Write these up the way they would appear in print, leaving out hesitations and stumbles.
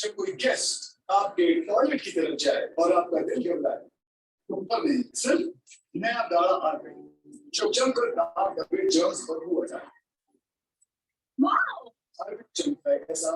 जब कोई गेस्ट आपके टॉयलेट की तरफ जाए और आपका दिल घबराए तो ऊपर नहीं सिर्फ नया दाड़ा आ गई जो जमकर दाग डबे जर्म्स पर हो जाए। वाओ! चमकता है कैसा?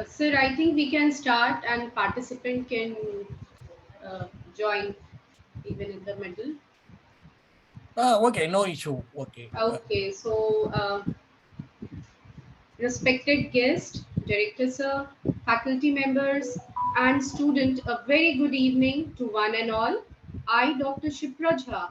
Sir, I think we can start and participant can uh, join even in the middle. Okay, no issue. Okay. Okay, so respected guest, director sir, faculty members and student, a very good evening to one and all. I, Dr. Shipra Jha,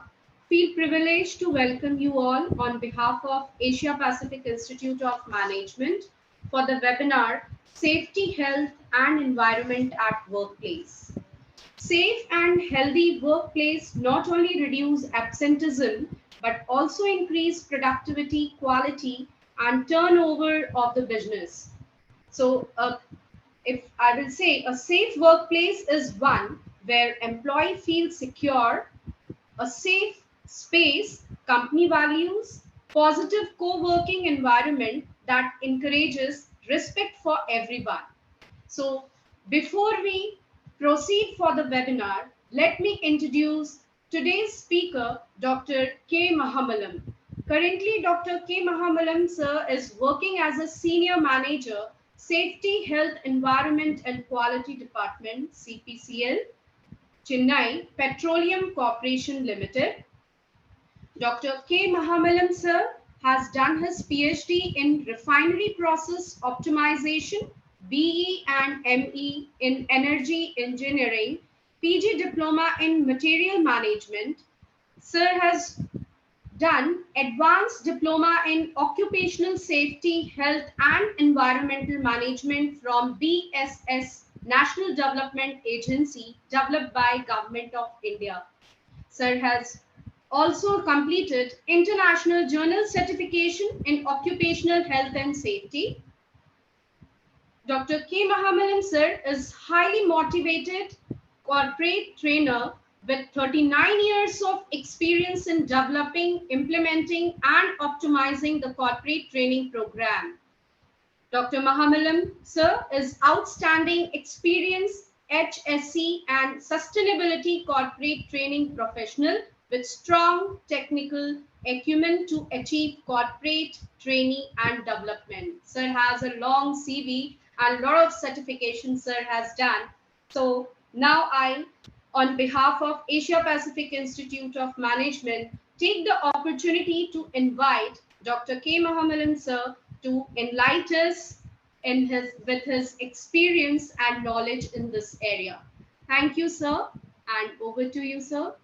feel privileged to welcome you all on behalf of Asia Pacific Institute of Management for the webinar Safety, Health and Environment at Workplace. Safe and healthy workplace not only reduce absenteeism but also increase productivity, quality, and turnover of the business. So, if I will say a safe workplace is one where employee feels secure, a safe space, company values, positive co-working environment that encourages respect for everyone. So before we proceed for the webinar, let me introduce today's speaker, Dr. K. Mamallan. Currently, Dr. K. Mamallan, sir, is working as a Senior Manager, Safety, Health, Environment and Quality Department, CPCL, Chennai Petroleum Corporation Limited. Dr. K. Mamallan, sir, has done his PhD in Refinery Process Optimization, BE and ME in Energy Engineering, PG Diploma in Material Management. Sir has done Advanced Diploma in Occupational Safety, Health and Environmental Management from BSS National Development Agency developed by Government of India. Sir has also completed International Journal Certification in Occupational Health and Safety. Dr. K. Mamallan sir is highly motivated corporate trainer with 39 years of experience in developing, implementing and optimizing the corporate training program. Dr. Mamallan sir is outstanding experience HSC and sustainability corporate training professional with strong technical acumen to achieve corporate training and development. Sir has a long CV and a lot of certifications sir has done. So now I, on behalf of Asia Pacific Institute of Management, take the opportunity to invite Dr. K. Mamallan sir to enlighten us with his experience and knowledge in this area. Thank you, sir, and over to you, sir.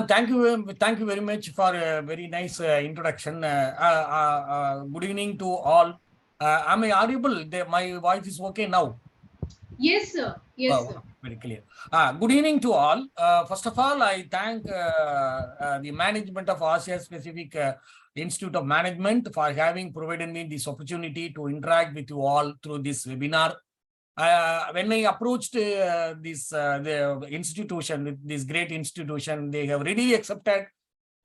Thank you very much for a very nice introduction. Good evening to all. Am I audible? My voice is okay now. Yes, sir. Yes, sir. Very clear. Good evening to all. First of all, I thank the management of Asia Pacific Institute of Management for having provided me this opportunity to interact with you all through this webinar. When I approached the institution, with this great institution, they have really accepted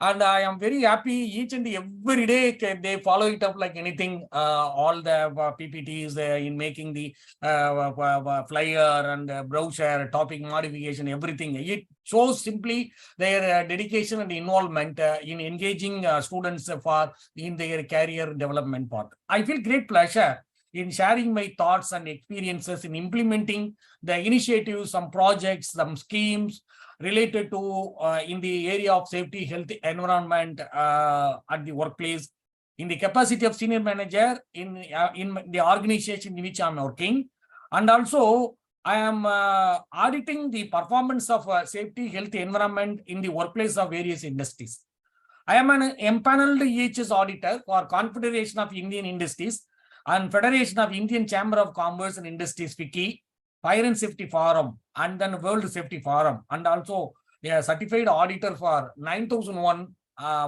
And I am very happy each and every day they follow it up like anything. All the PPTs in making the flyer and brochure, topic modification, everything. It shows simply their dedication and involvement in engaging students for in their career development part. I feel great pleasure in sharing my thoughts and experiences in implementing the initiatives, some projects, some schemes related to in the area of safety, health, environment at the workplace, in the capacity of senior manager in the organization in which I'm working, and also I am auditing the performance of safety, health, environment in the workplace of various industries. I am an empaneled EHS auditor for Confederation of Indian Industries and Federation of Indian Chamber of Commerce and Industries, FICCI, Fire and Safety Forum, and then World Safety Forum, and also a certified auditor for 9001,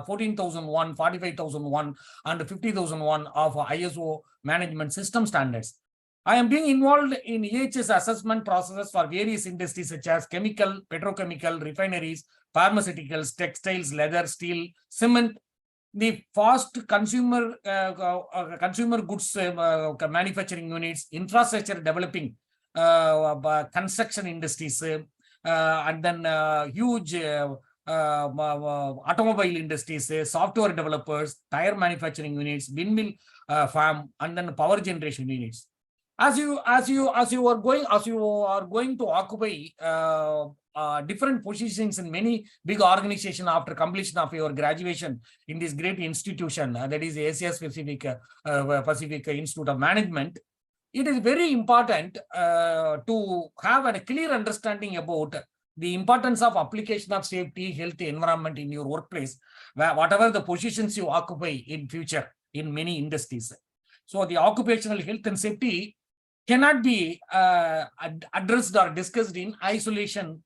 14,001, 45,001, and 50,001 of ISO management system standards. I am being involved in EHS assessment processes for various industries such as chemical, petrochemical, refineries, pharmaceuticals, textiles, leather, steel, cement, the fast consumer goods manufacturing units, infrastructure developing construction industries, and then huge automobile industries, software developers, tire manufacturing units, windmill farm, and then power generation units. As you are going to occupy different positions in many big organizations after completion of your graduation in this great institution, that is Asia Pacific Institute of Management. It is very important to have a clear understanding about the importance of application of safety, health, environment in your workplace, whatever the positions you occupy in future in many industries. So the occupational health and safety cannot be addressed or discussed in isolation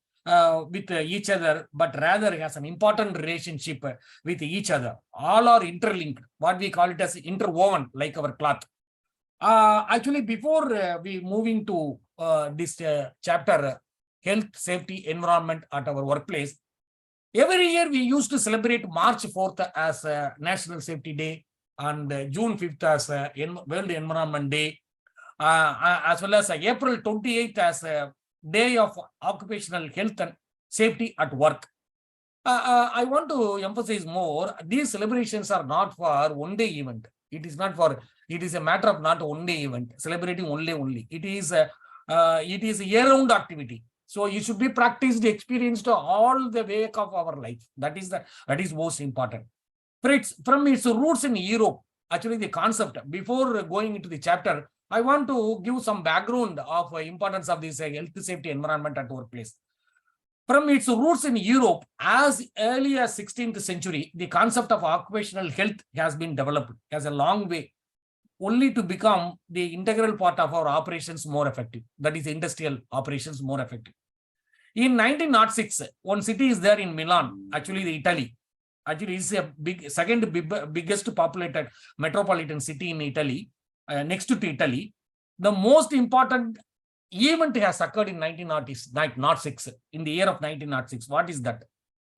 with each other, but rather has an important relationship with each other. All are interlinked, what we call it as interwoven, like our cloth. Actually, before we moving to this chapter, health, safety, environment at our workplace, every year we used to celebrate March 4th as National Safety Day and June 5th as World Environment Day, as well as April 28th as a Day of Occupational Health and Safety at Work. I want to emphasize more, these celebrations are not for one day event. It is not for, it is a matter of not one day event, celebrating only. It is a year-round activity. So it should be practiced, experienced all the way of our life. That is most important. From its roots in Europe, actually the concept, before going into the chapter, I want to give some background of importance of this health, safety, environment at workplace. From its roots in Europe, as early as 16th century, the concept of occupational health has been developed as a long way, only to become the integral part of our operations more effective. That is industrial operations more effective. In 1906, one city is there in Milan, actually Italy. Actually, it's a second biggest populated metropolitan city in Italy, next to Italy. The most important event has occurred in 1906, in the year of 1906. What is that?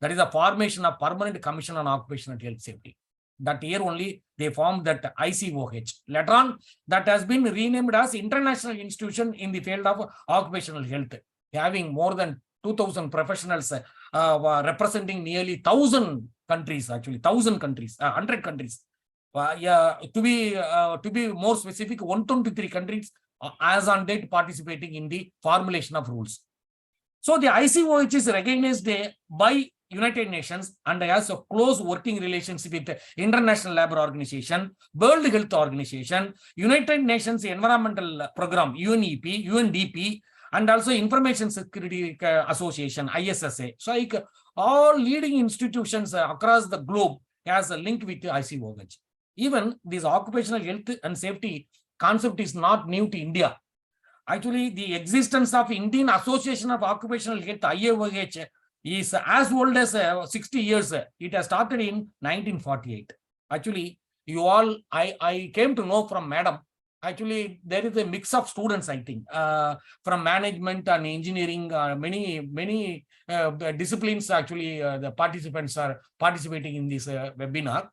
That is the formation of Permanent Commission on Occupational Health Safety. That year only they formed that ICOH. Later on, that has been renamed as International Institution in the field of occupational health, having more than 2,000 professionals representing nearly 1,000 countries, actually 1,000 countries, 100 countries. To be more specific, 123 countries as on date participating in the formulation of rules. So the ICOH is recognized by United Nations and has a close working relationship with the International Labour Organization, World Health Organization, United Nations Environmental Program, UNEP, UNDP, and also Information Security Association, ISSA. So like all leading institutions across the globe has a link with the ICOH. Even this occupational health and safety concept is not new to India. Actually, the existence of Indian Association of Occupational Health, IAOH, is as old as 60 years. It has started in 1948. Actually, I came to know from Madam Actually, there is a mix of students, I think, from management and engineering, many disciplines. Actually, the participants are participating in this webinar.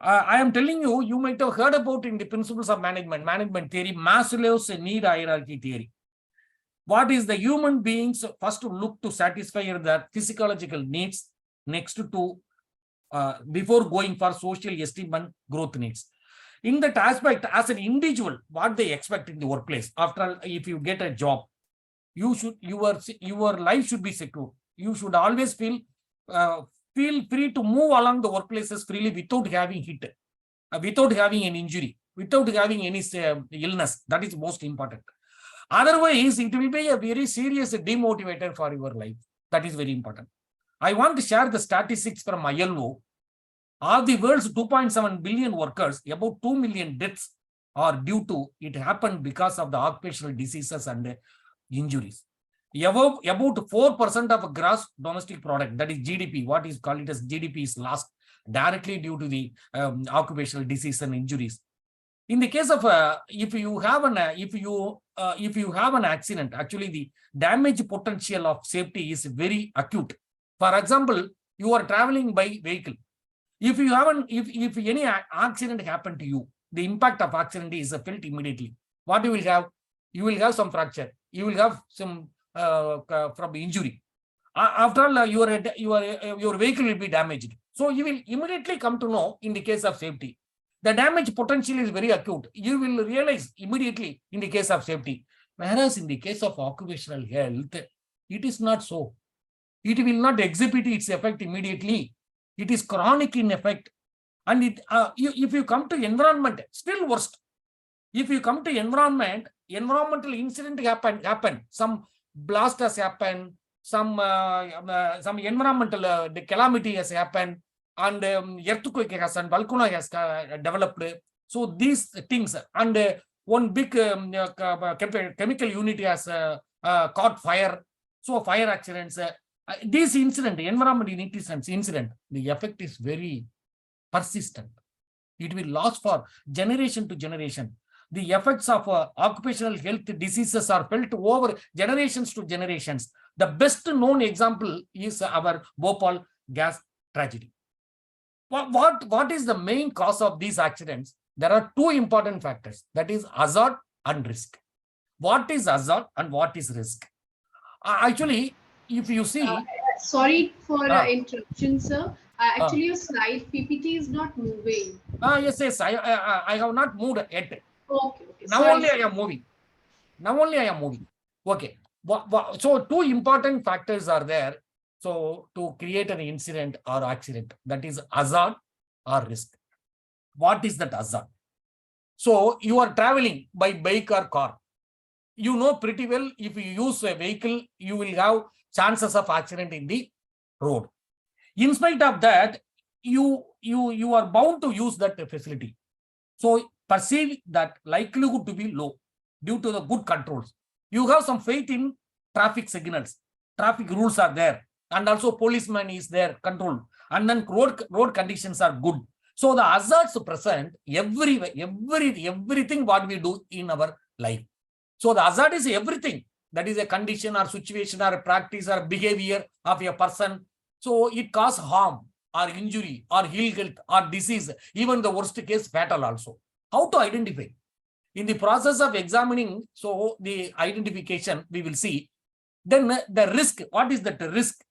I am telling you, you might have heard about in the principles of management theory, Maslow's need hierarchy theory. What is the human beings first to look to satisfy their physiological needs, next to before going for social esteem and growth needs. In that aspect, as an individual, what they expect in the workplace. After all, if you get a job, you should your life should be secure. You should always feel free to move along the workplaces freely without having hit, without having an injury, without having any illness. That is most important. Otherwise, it will be a very serious demotivator for your life. That is very important. I want to share the statistics from ILO. Of the world's 2.7 billion workers, about 2 million deaths are due to it happened because of the occupational diseases and injuries. About 4% of gross domestic product, that is GDP, what is called it as GDP, is lost directly due to the occupational disease and injuries. In the case of if you have an accident, actually the damage potential of safety is very acute. For example, you are traveling by vehicle. If you haven't, if any accident happened to you, the impact of accident is felt immediately. What you will have? You will have some fracture. You will have some from injury. After all, your vehicle will be damaged. So you will immediately come to know in the case of safety. The damage potential is very acute. You will realize immediately in the case of safety. Whereas in the case of occupational health, it is not so. It will not exhibit its effect immediately. It is chronic in effect. And if you come to environment, still worst. If you come to environment, environmental incident happen. Some blast has happened. Some environmental calamity has happened. And earthquake has and volcano has developed. So these things, and one big chemical unit has caught fire. So fire accidents. This incident, environmental incident, the effect is very persistent. It will last for generation to generation. The effects of occupational health diseases are felt over generations to generations. The best known example is our Bhopal gas tragedy. What is the main cause of these accidents? There are two important factors, that is hazard and risk. What is hazard and what is risk? Actually, if you see... sorry for interruption, sir. Actually, your slide PPT is not moving. Yes, I have not moved yet. Okay. Now sorry, only I am moving. Okay. So two important factors are there. So to create an incident or accident, that is hazard or risk. What is that hazard? So you are traveling by bike or car. You know pretty well, if you use a vehicle, you will have chances of accident in the road. In spite of that, you are bound to use that facility. So perceive that likelihood to be low due to the good controls. You have some faith in traffic signals. Traffic rules are there. And also policeman is there, control. And then road conditions are good. So the hazards present everywhere, everything what we do in our life. So the hazard is everything. That is a condition or situation or a practice or behavior of a person. So it causes harm or injury or ill health or disease, even the worst case fatal also. How to identify? In the process of examining, so the identification we will see. Then the risk, what is that risk?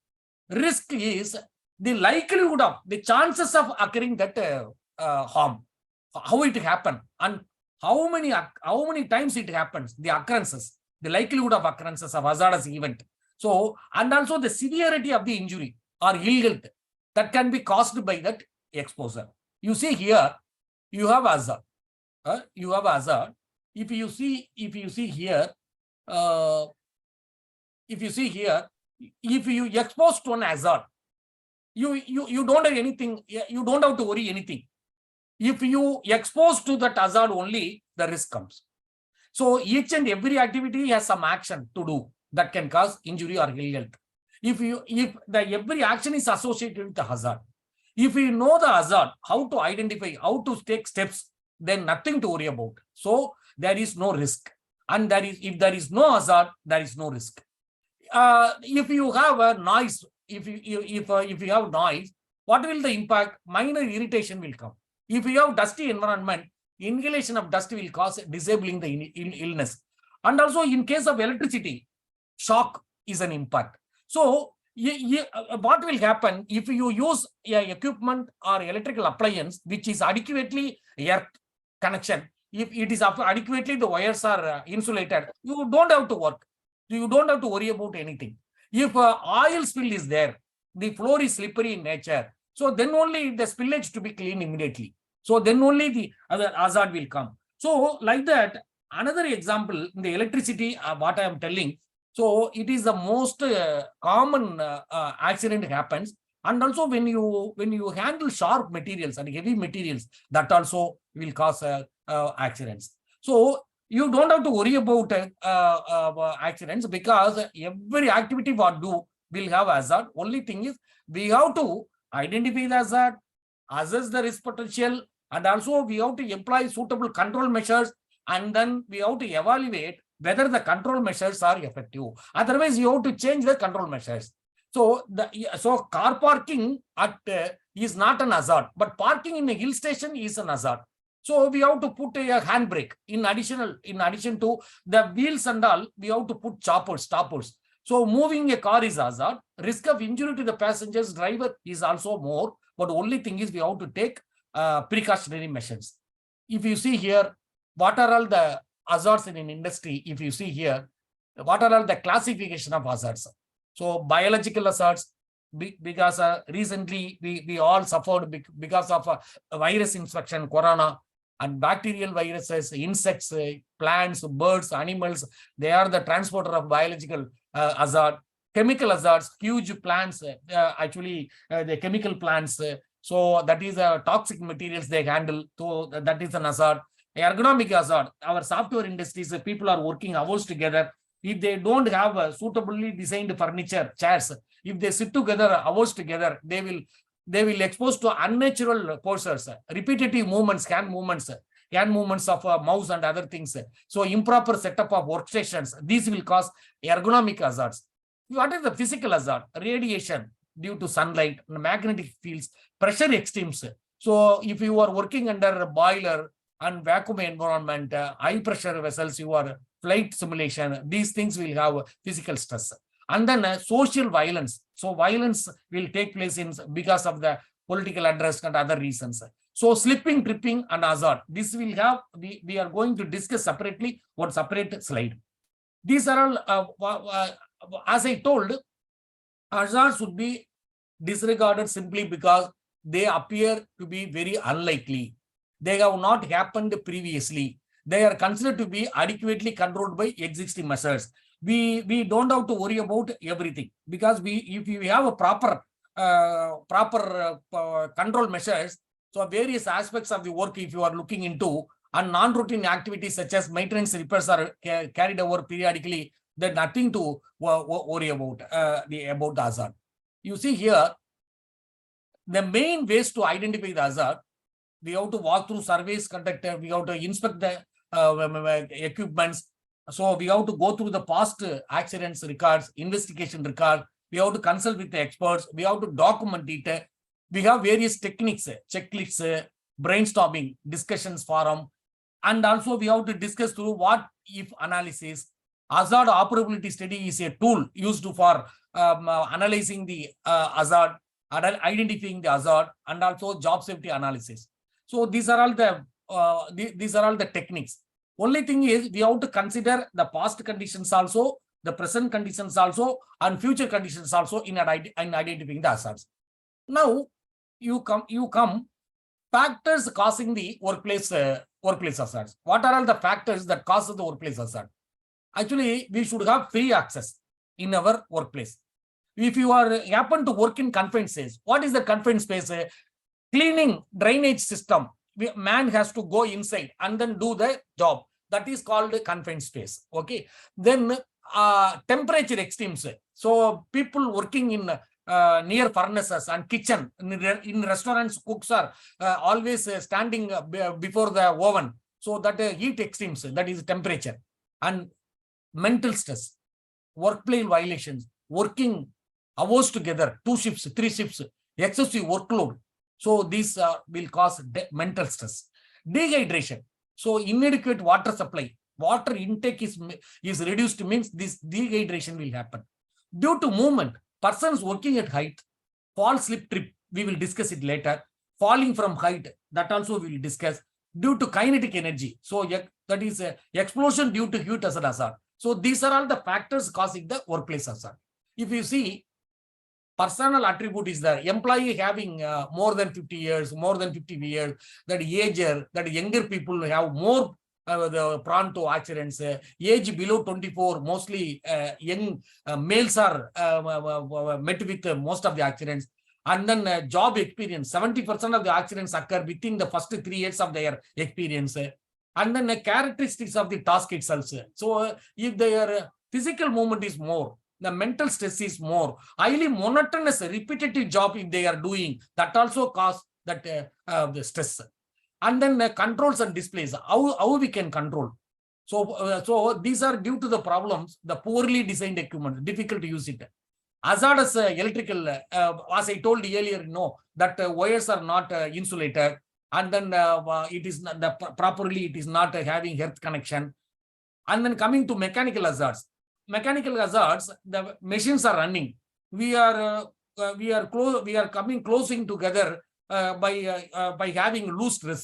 Risk is the likelihood of, the chances of occurring that harm, how it happen and how many times it happens, the occurrences, the likelihood of occurrences of hazardous event. So, and also the severity of the injury or ill health that can be caused by that exposure. You see here, you have hazard. You have hazard. If you see here, if you expose to an hazard, you don't have anything, you don't have to worry anything. If you expose to that hazard only, the risk comes. So each and every activity has some action to do that can cause injury or ill health. If every action is associated with the hazard, if you know the hazard, how to identify, how to take steps, then nothing to worry about. So there is no risk. And if there is no hazard, there is no risk. If you have a noise, if you have noise, what will the impact? Minor irritation will come. If you have dusty environment, inhalation of dust will cause disabling the illness. And also in case of electricity, shock is an impact. So what will happen if you use equipment or electrical appliance which is adequately earth connection? If it is adequately, the wires are insulated, you don't have to work. You don't have to worry about anything. If oil spill is there, the floor is slippery in nature, so then only the spillage to be cleaned immediately. So then only the other hazard will come. So like that, another example, in the electricity, what I am telling, so it is the most common accident happens. And also when you handle sharp materials and heavy materials, that also will cause accidents. So you don't have to worry about accidents, because every activity what do will have hazard. Only thing is we have to identify the hazard, assess the risk potential, and also we have to employ suitable control measures, and then we have to evaluate whether the control measures are effective. Otherwise, you have to change the control measures. So car parking is not an hazard, but parking in a hill station is an hazard. So we have to put a handbrake in addition to the wheels and all. We have to put stoppers. So moving a car is hazard. Risk of injury to the passengers, driver is also more. But only thing is we have to take precautionary measures. If you see here, what are all the hazards in an industry? If you see here, what are all the classification of hazards? So biological hazards, because recently we all suffered because of virus infection, corona, and bacterial viruses, insects, plants, birds, animals, they are the transporter of biological hazard. Chemical hazards, huge plants, the chemical plants, so that is toxic materials they handle, so that is an hazard. Ergonomic hazard, our software industries, people are working hours together. If they don't have suitably designed furniture, chairs, if they sit together hours together, they will expose to unnatural forces, repetitive movements, hand movements of mouse and other things. So improper setup of workstations, these will cause ergonomic hazards. What is the physical hazard? Radiation due to sunlight, magnetic fields, pressure extremes. So if you are working under a boiler and vacuum environment, high pressure vessels, your flight simulation, these things will have physical stress. And then social violence. So violence will take place because of the political unrest and other reasons. So slipping, tripping, and hazard. This will have, we are going to discuss separately on separate slide. These are all, as I told, hazards should be disregarded simply because they appear to be very unlikely. They have not happened previously. They are considered to be adequately controlled by existing measures. We don't have to worry about everything, because if we have a proper control measures, so various aspects of the work, if you are looking into, and non-routine activities such as maintenance repairs are carried over periodically, there's nothing to worry about the hazard. You see here, the main ways to identify the hazard, we have to walk through surveys conducted, we have to inspect the equipments. So we have to go through the past accidents records, investigation records. We have to consult with the experts. We have to document it. We have various techniques, checklists, brainstorming, discussions forum, and also we have to discuss through what if analysis. Hazard operability study is a tool used for analyzing the hazard, identifying the hazard, and also job safety analysis. So these are all the techniques. Only thing is we have to consider the past conditions also, the present conditions also, and future conditions also in identifying the hazards. Now you come factors causing the workplace hazards. What are all the factors that causes the workplace hazard? Actually, we should have free access in our workplace. If you happen to work in confined space, what is the confined space? Cleaning drainage system. Man has to go inside and then do the job. That is called confined space. Okay. Then temperature extremes. So people working in near furnaces and kitchen, in restaurants, cooks are always standing before the oven. So that heat extremes, that is temperature, and mental stress, workplace violations, working hours together, 2 shifts, 3 shifts, excessive workload. So these will cause mental stress. Dehydration. So inadequate water supply, water intake is reduced, means this dehydration will happen. Due to movement, persons working at height, fall, slip, trip, we will discuss it later. Falling from height, that also we will discuss. Due to kinetic energy, so that is explosion due to heat hazard. So these are all the factors causing the workplace hazard. If you see, personal attribute is the employee having more than 50 years, more than 50 years, that ager, that younger people have more prone to accidents. Age below 24, mostly young males are met with most of the accidents. And then job experience, 70% of the accidents occur within the first 3 years of their experience. And then the characteristics of the task itself. So if their physical movement is more, the mental stress is more, highly monotonous, repetitive job if they are doing, that also cause that the stress. And then controls and displays, how we can control. So these are due to the problems, the poorly designed equipment, difficult to use it. Hazardous electrical, as I told earlier, that wires are not insulated, and then it is not properly, it is not having earth connection. And then coming to mechanical hazards, the machines are running. We are closing together by having loose stress,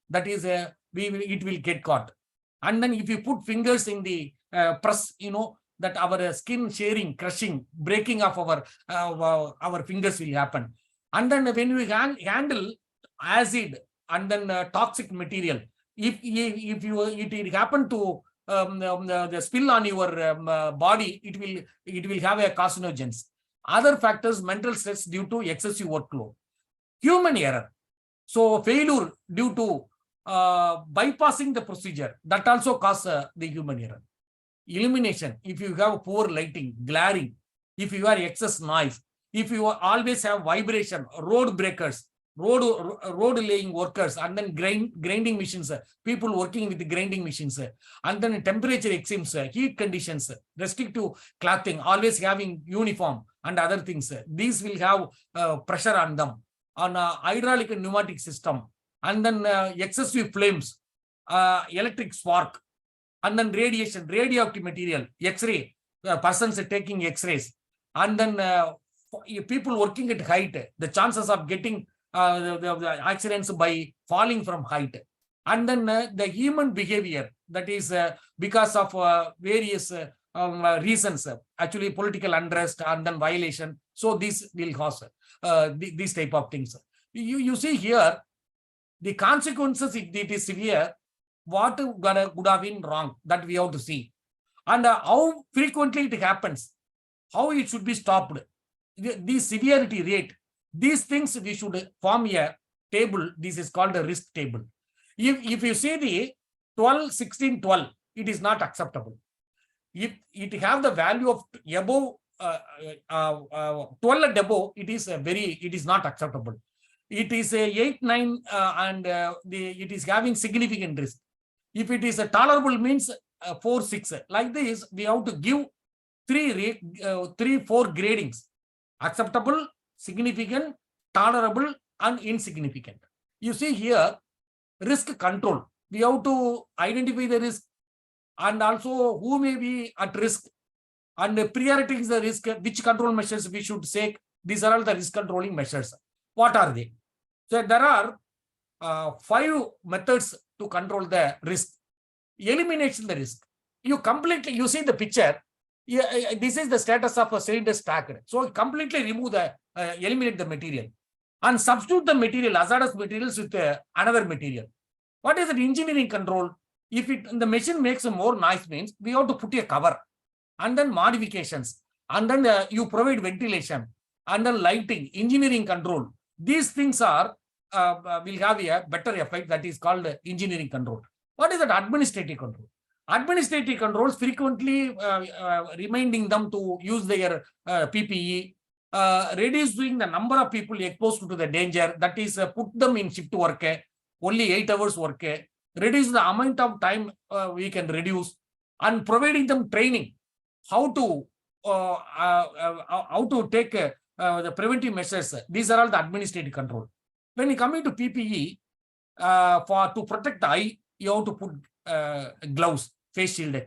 that is it will get caught. And then if you put fingers in the press, that our skin sharing, crushing, breaking of our fingers will happen. And then when we handle acid and then toxic material, if it happen to the spill on your body, it will have a carcinogens. Other factors, mental stress due to excessive workload. Human error. So failure due to bypassing the procedure, that also causes the human error. Illumination, if you have poor lighting, glaring, if you have excess noise, if you always have vibration, road breakers, road laying workers, and then grinding machines, people working with the grinding machines, and then temperature extremes, heat conditions, restrictive clothing, always having uniform and other things. These will have pressure on them. On a hydraulic and pneumatic system, and then excessive flames, electric spark, and then radiation, radioactive material, X-ray, persons taking X-rays, and then people working at height, the chances of getting the accidents by falling from height. And then the human behavior, that is because of various reasons, actually political unrest and then violation. So this will cause these type of things. You see here, the consequences, if it is severe, what would have been wrong, that we have to see. And how frequently it happens, how it should be stopped, the severity rate, these things we should form a table. This is called a risk table. If you see the 12, 16, 12, it is not acceptable. If it have the value of above 12 and above, it is not acceptable. It is a 8, 9 and it is having significant risk. If it is a tolerable, means 4, 6. Like this, we have to give 3, 4 gradings: acceptable, significant, tolerable, and insignificant. You see here, risk control. We have to identify the risk and also who may be at risk, and prioritize the risk, which control measures we should take. These are all the risk controlling measures. What are they? So there are 5 methods to control the risk. Elimination the risk. You see the picture. This is the status of a cylinder stacked. So completely remove eliminate the material and substitute the material, hazardous materials, with another material. What is the engineering control? If the machine makes more noise, means we have to put a cover, and then modifications, and then you provide ventilation, and then lighting, engineering control. These things are will have a better effect. That is called engineering control. What is that? Administrative control. Administrative controls frequently reminding them to use their PPE, reducing the number of people exposed to the danger. That is put them in shift work, only 8 hours work, reduce the amount of time we can reduce, and providing them training how to take the preventive measures. These are all the administrative control. When you come into PPE, to protect the eye, you have to put gloves, face shield.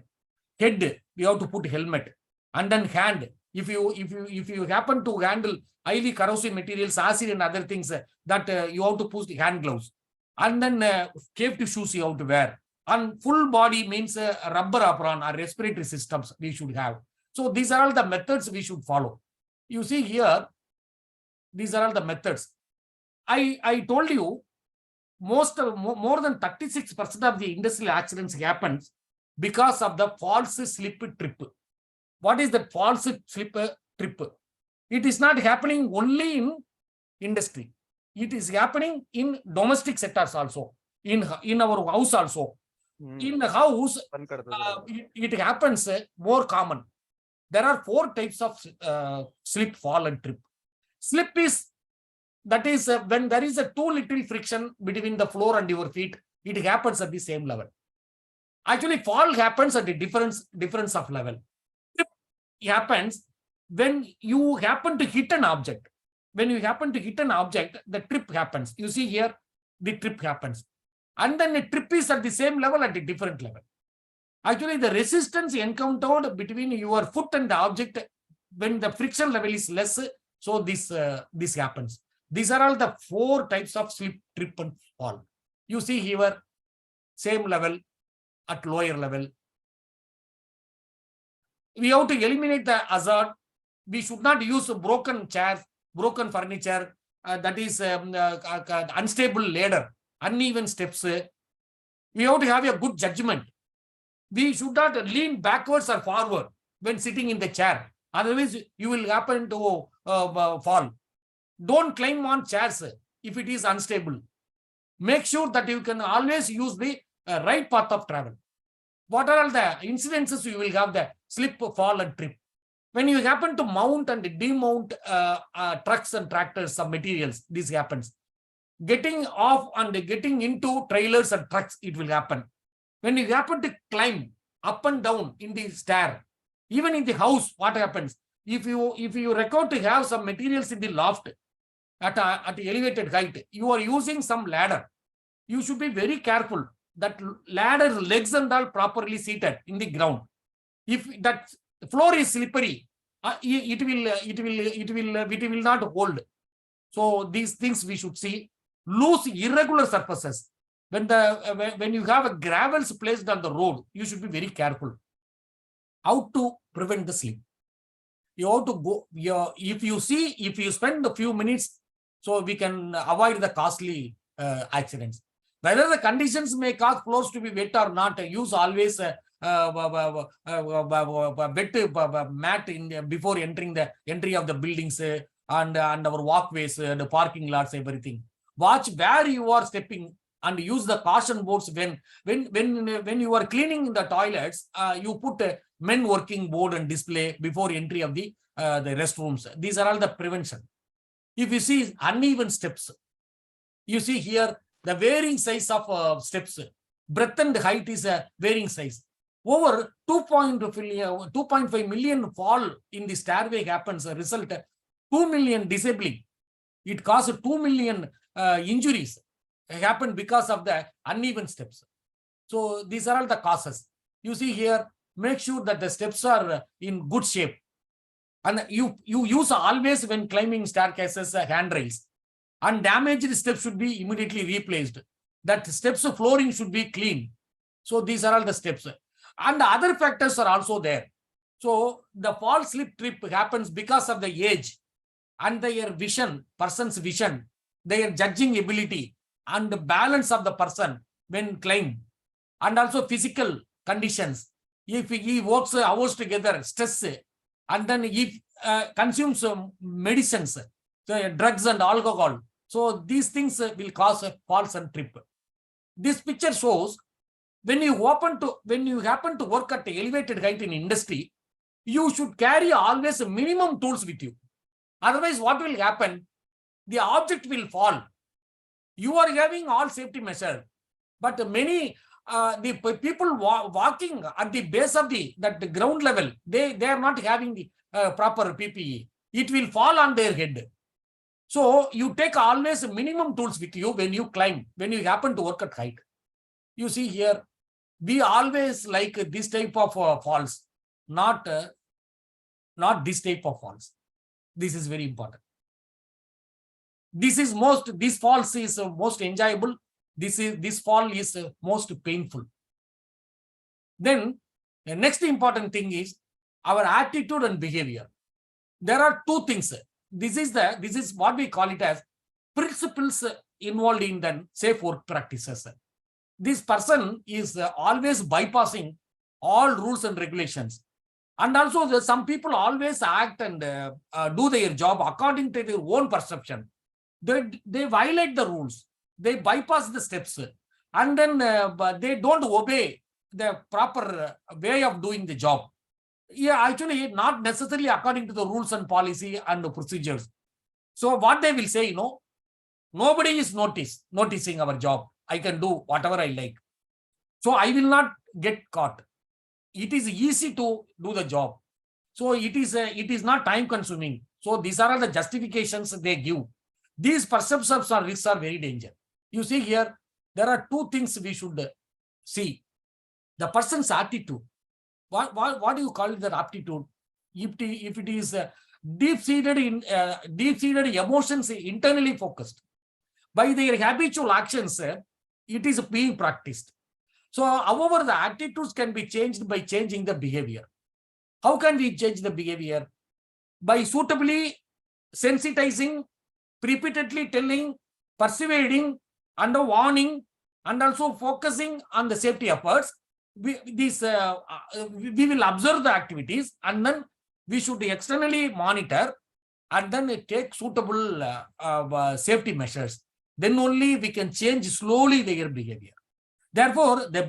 Head, you have to put helmet, and then hand. If you happen to handle highly corrosive materials, acid and other things, that you have to put hand gloves, and then safety shoes you have to wear. And full body means rubber apron or respiratory systems we should have. So these are all the methods we should follow. You see here, these are all the methods. I told you more than 36% of the industrial accidents happens because of the false slip trip. What is the false slip trip? It is not happening only in industry. It is happening in domestic sectors also, in our house also. In the house, it happens more common. There are 4 types of slip, fall, and trip. Slip is, that is when there is a too little friction between the floor and your feet, it happens at the same level. Actually, fall happens at a difference of level. Trip happens when you happen to hit an object. When you happen to hit an object, the trip happens. You see here, the trip happens. And then a trip is at the same level, at a different level. Actually, the resistance encountered between your foot and the object, when the friction level is less, so this happens. These are all the 4 types of slip, trip, and fall. You see here, same level, at lower level. We have to eliminate the hazard. We should not use broken chairs, broken furniture, that is unstable ladder, uneven steps. We have to have a good judgment. We should not lean backwards or forward when sitting in the chair. Otherwise, you will happen to fall. Don't climb on chairs if it is unstable. Make sure that you can always use the right path of travel. What are all the incidences you will have? The slip, fall, and trip. When you happen to mount and demount trucks and tractors of materials, this happens. Getting off and getting into trailers and trucks, it will happen. When you happen to climb up and down in the stair, even in the house, what happens? If you record to have some materials in the loft at elevated height, you are using some ladder. You should be very careful that ladder legs and all properly seated in the ground. If that floor is slippery, it will not hold. So these things we should see. Loose, irregular surfaces. When you have a gravels placed on the road, you should be very careful. How to prevent the slip? You have to go. If you spend a few minutes, so we can avoid the costly accidents. Whether the conditions may cause floors to be wet or not, use always wet mat before entering the entry of the buildings and our walkways, the parking lots, everything. Watch where you are stepping and use the caution boards when you are cleaning the toilets. You put a men working board and display before entry of the restrooms. These are all the prevention. If you see uneven steps, you see here the varying size of steps. Breadth and height is a varying size. Over 2.5 million fall in the stairway happens. Result 2 million disabling. It causes 2 million injuries happen because of the uneven steps. So these are all the causes. You see here, make sure that the steps are in good shape. And you use always when climbing staircases handrails. And damaged steps should be immediately replaced. That steps of flooring should be clean. So these are all the steps. And the other factors are also there. So the fall, slip, trip happens because of the age and their vision, person's vision, their judging ability and the balance of the person when climb, and also physical conditions. If he works hours together, stress, and then if consumes medicines, drugs and alcohol. So these things will cause falls and trip. This picture shows when you happen to work at elevated height in industry, you should carry always minimum tools with you. Otherwise, what will happen? The object will fall. You are having all safety measures. But many the people walking at the base of the ground level, they are not having the proper PPE. It will fall on their head. So you take always minimum tools with you when you climb, when you happen to work at height. You see here, we always like this type of falls, not this type of falls. This is very important. This falls is most enjoyable. This fall is most painful. Then the next important thing is our attitude and behavior. There are two things. This is what we call it as principles involved in the safe work practices. This person is always bypassing all rules and regulations. And also some people always act and do their job according to their own perception. They violate the rules. They bypass the steps. And then they don't obey the proper way of doing the job. Yeah, actually not necessarily according to the rules and policy and the procedures. So what they will say, nobody is noticing our job. I can do whatever I like. So I will not get caught. It is easy to do the job. So it is not time consuming. So these are all the justifications they give. These perceptions or risks are very dangerous. You see here, there are two things we should see. The person's attitude. What do you call that aptitude? If it is deep-seated emotions, internally focused. By their habitual actions, it is being practiced. So, however, the attitudes can be changed by changing the behavior. How can we change the behavior? By suitably sensitizing, repeatedly telling, persuading, and warning, and also focusing on the safety efforts. We will observe the activities, and then we should externally monitor, and then take suitable safety measures. Then only we can change slowly their behavior. Therefore, this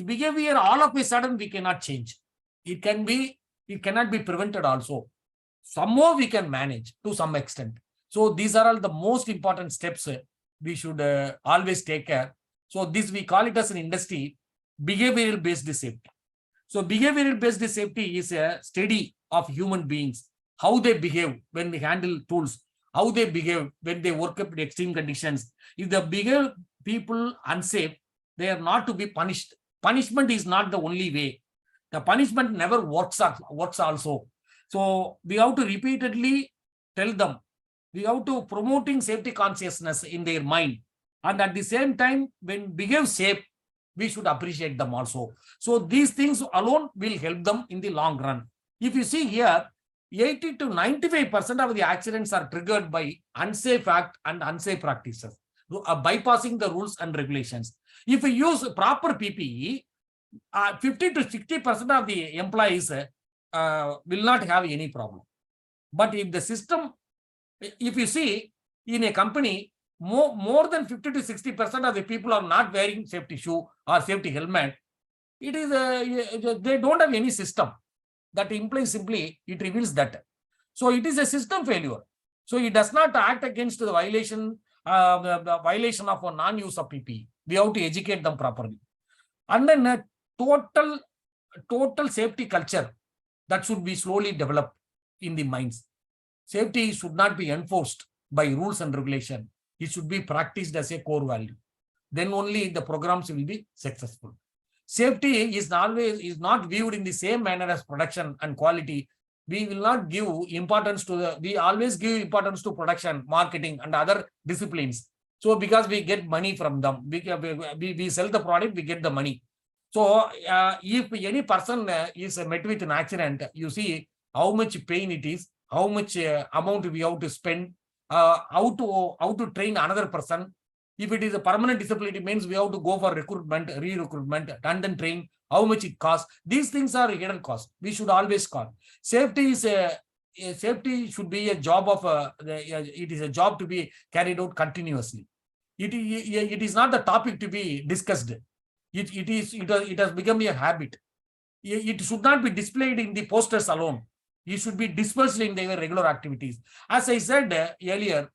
behavior, all of a sudden we cannot change. It cannot be prevented also. Somehow we can manage to some extent. So these are all the most important steps we should always take care. So this we call it as an industry, behavioral based safety. So behavioral based safety is a study of human beings, how they behave when they handle tools, how they behave when they work up in extreme conditions. If they behave people unsafe, they are not to be punished. Punishment is not the only way. The punishment never works also. So we have to repeatedly tell them. We have to promoting safety consciousness in their mind. And at the same time, when behave safe, we should appreciate them also. So these things alone will help them in the long run. If you see here, 80 to 95% of the accidents are triggered by unsafe act and unsafe practices, bypassing the rules and regulations. If we use proper PPE, 50 to 60% of the employees will not have any problem. But if the system, if you see in a company, more than 50 to 60% of the people are not wearing safety shoe or safety helmet, it is they don't have any system. That implies simply, it reveals that. So it is a system failure. So it does not act against the violation of a non-use of PPE. We have to educate them properly. And then a total safety culture that should be slowly developed in the minds. Safety should not be enforced by rules and regulation. It should be practiced as a core value. Then only the programs will be successful. Safety is not viewed in the same manner as production and quality. We will not give importance to we always give importance to production, marketing, and other disciplines. So because we get money from them, we sell the product, we get the money. So if any person is met with an accident, you see how much pain it is, how much amount we have to spend, how to train another person. If it is a permanent disability, means we have to go for recruitment, re-recruitment, and then train, how much it costs. These things are hidden costs. We should always call. Safety should be a job of it is a job to be carried out continuously. It is not the topic to be discussed. It has become a habit. It should not be displayed in the posters alone. It should be dispersed in their regular activities. As I said earlier,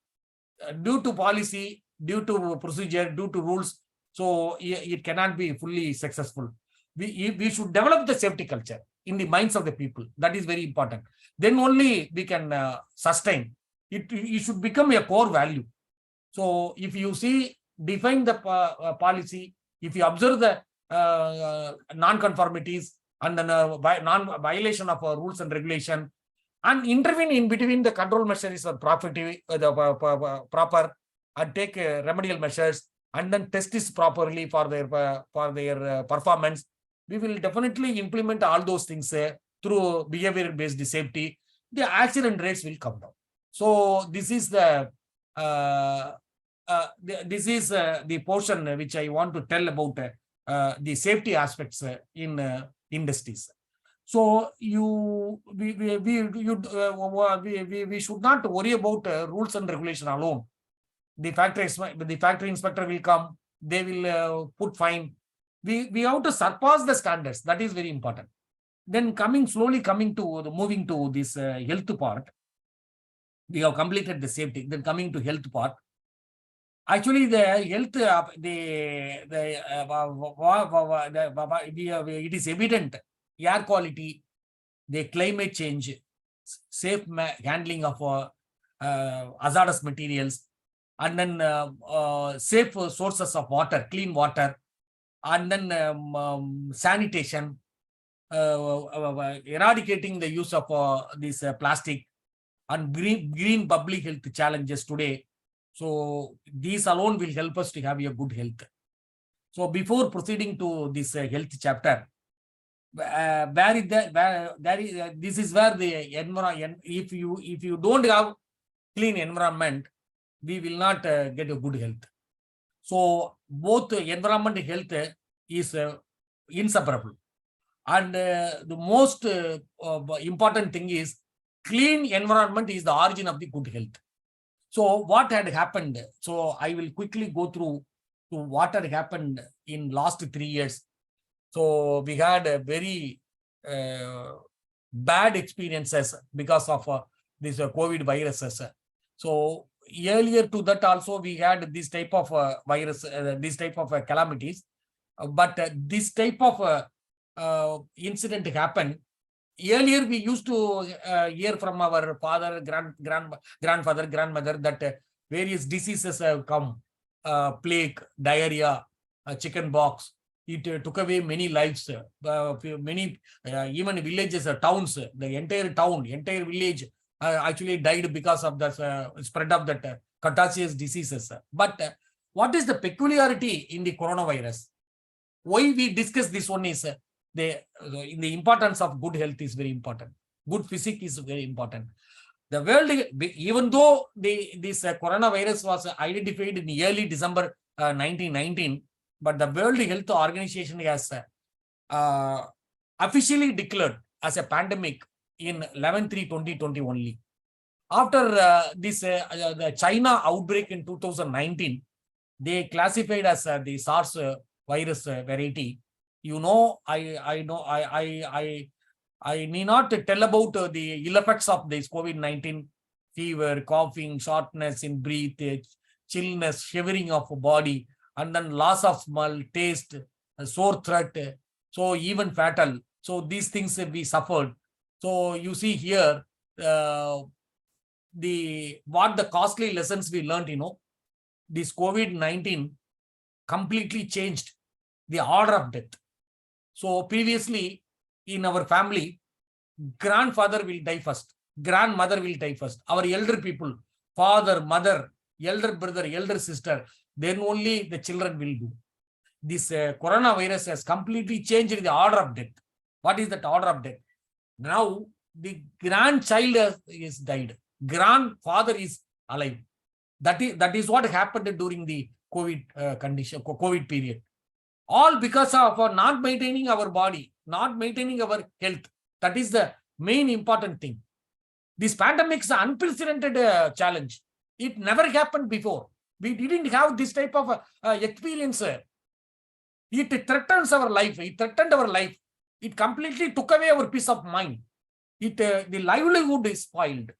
due to policy, due to procedure, due to rules. So it cannot be fully successful. We should develop the safety culture in the minds of the people. That is very important. Then only we can sustain. It should become a core value. So if you see, define the policy, if you observe the non-conformities and then non-violation of rules and regulation, and intervene in between the control measures are proper and take remedial measures, and then test this properly for their performance, we will definitely implement all those things through behavior-based safety. The accident rates will come down. So this is the the portion which I want to tell about the safety aspects in industries. So we should not worry about rules and regulation alone. The factory inspector will come. They will put fine. We have to surpass the standards. That is very important. Then moving to this health part. We have completed the safety. Then coming to health part. Actually, the health, it is evident. Air quality, the climate change, safe handling of hazardous materials, and then safe sources of water, clean water, and then sanitation, eradicating the use of this plastic, and green public health challenges today. So these alone will help us to have a good health. So before proceeding to this health chapter, this is where the environment, if you don't have clean environment, we will not get a good health. So both environment and health is inseparable. And the most important thing is clean environment is the origin of the good health. So what had happened? So I will quickly go through to what had happened in last 3 years. So we had a very bad experiences because of this COVID viruses. So earlier to that also we had this type of virus, this type of calamities. But this type of incident happened. Earlier we used to hear from our father, grandfather, grandmother that various diseases have come, plague, diarrhea, chicken pox. It took away many lives, many even villages, towns, the entire town, entire village actually died because of the spread of that contagious diseases. But what is the peculiarity in the coronavirus? Why we discuss this one is the importance of good health is very important. Good physique is very important. The world, even though this coronavirus was identified in early December 1919, but the World Health Organization has officially declared as a pandemic in 11/3/2020 only. After the China outbreak in 2019, they classified as the SARS virus variety. You know, I need not tell about the ill effects of this COVID-19: fever, coughing, shortness in breath, chillness, shivering of body, and then loss of smell, taste, sore throat, so even fatal. So these things we suffered. So you see here what the costly lessons we learned. This COVID-19 completely changed the order of death. So previously in our family, grandfather will die first, grandmother will die first, our elder people, father, mother, elder brother, elder sister, then only the children will do. This coronavirus has completely changed the order of death. What is that order of death? Now the grandchild is died, grandfather is alive. That is what happened during the COVID period. All because of not maintaining our body, not maintaining our health. That is the main important thing. This pandemic is an unprecedented challenge. It never happened before. We didn't have this type of experience. It threatens our life. It threatened our life. It completely took away our peace of mind. The livelihood is spoiled.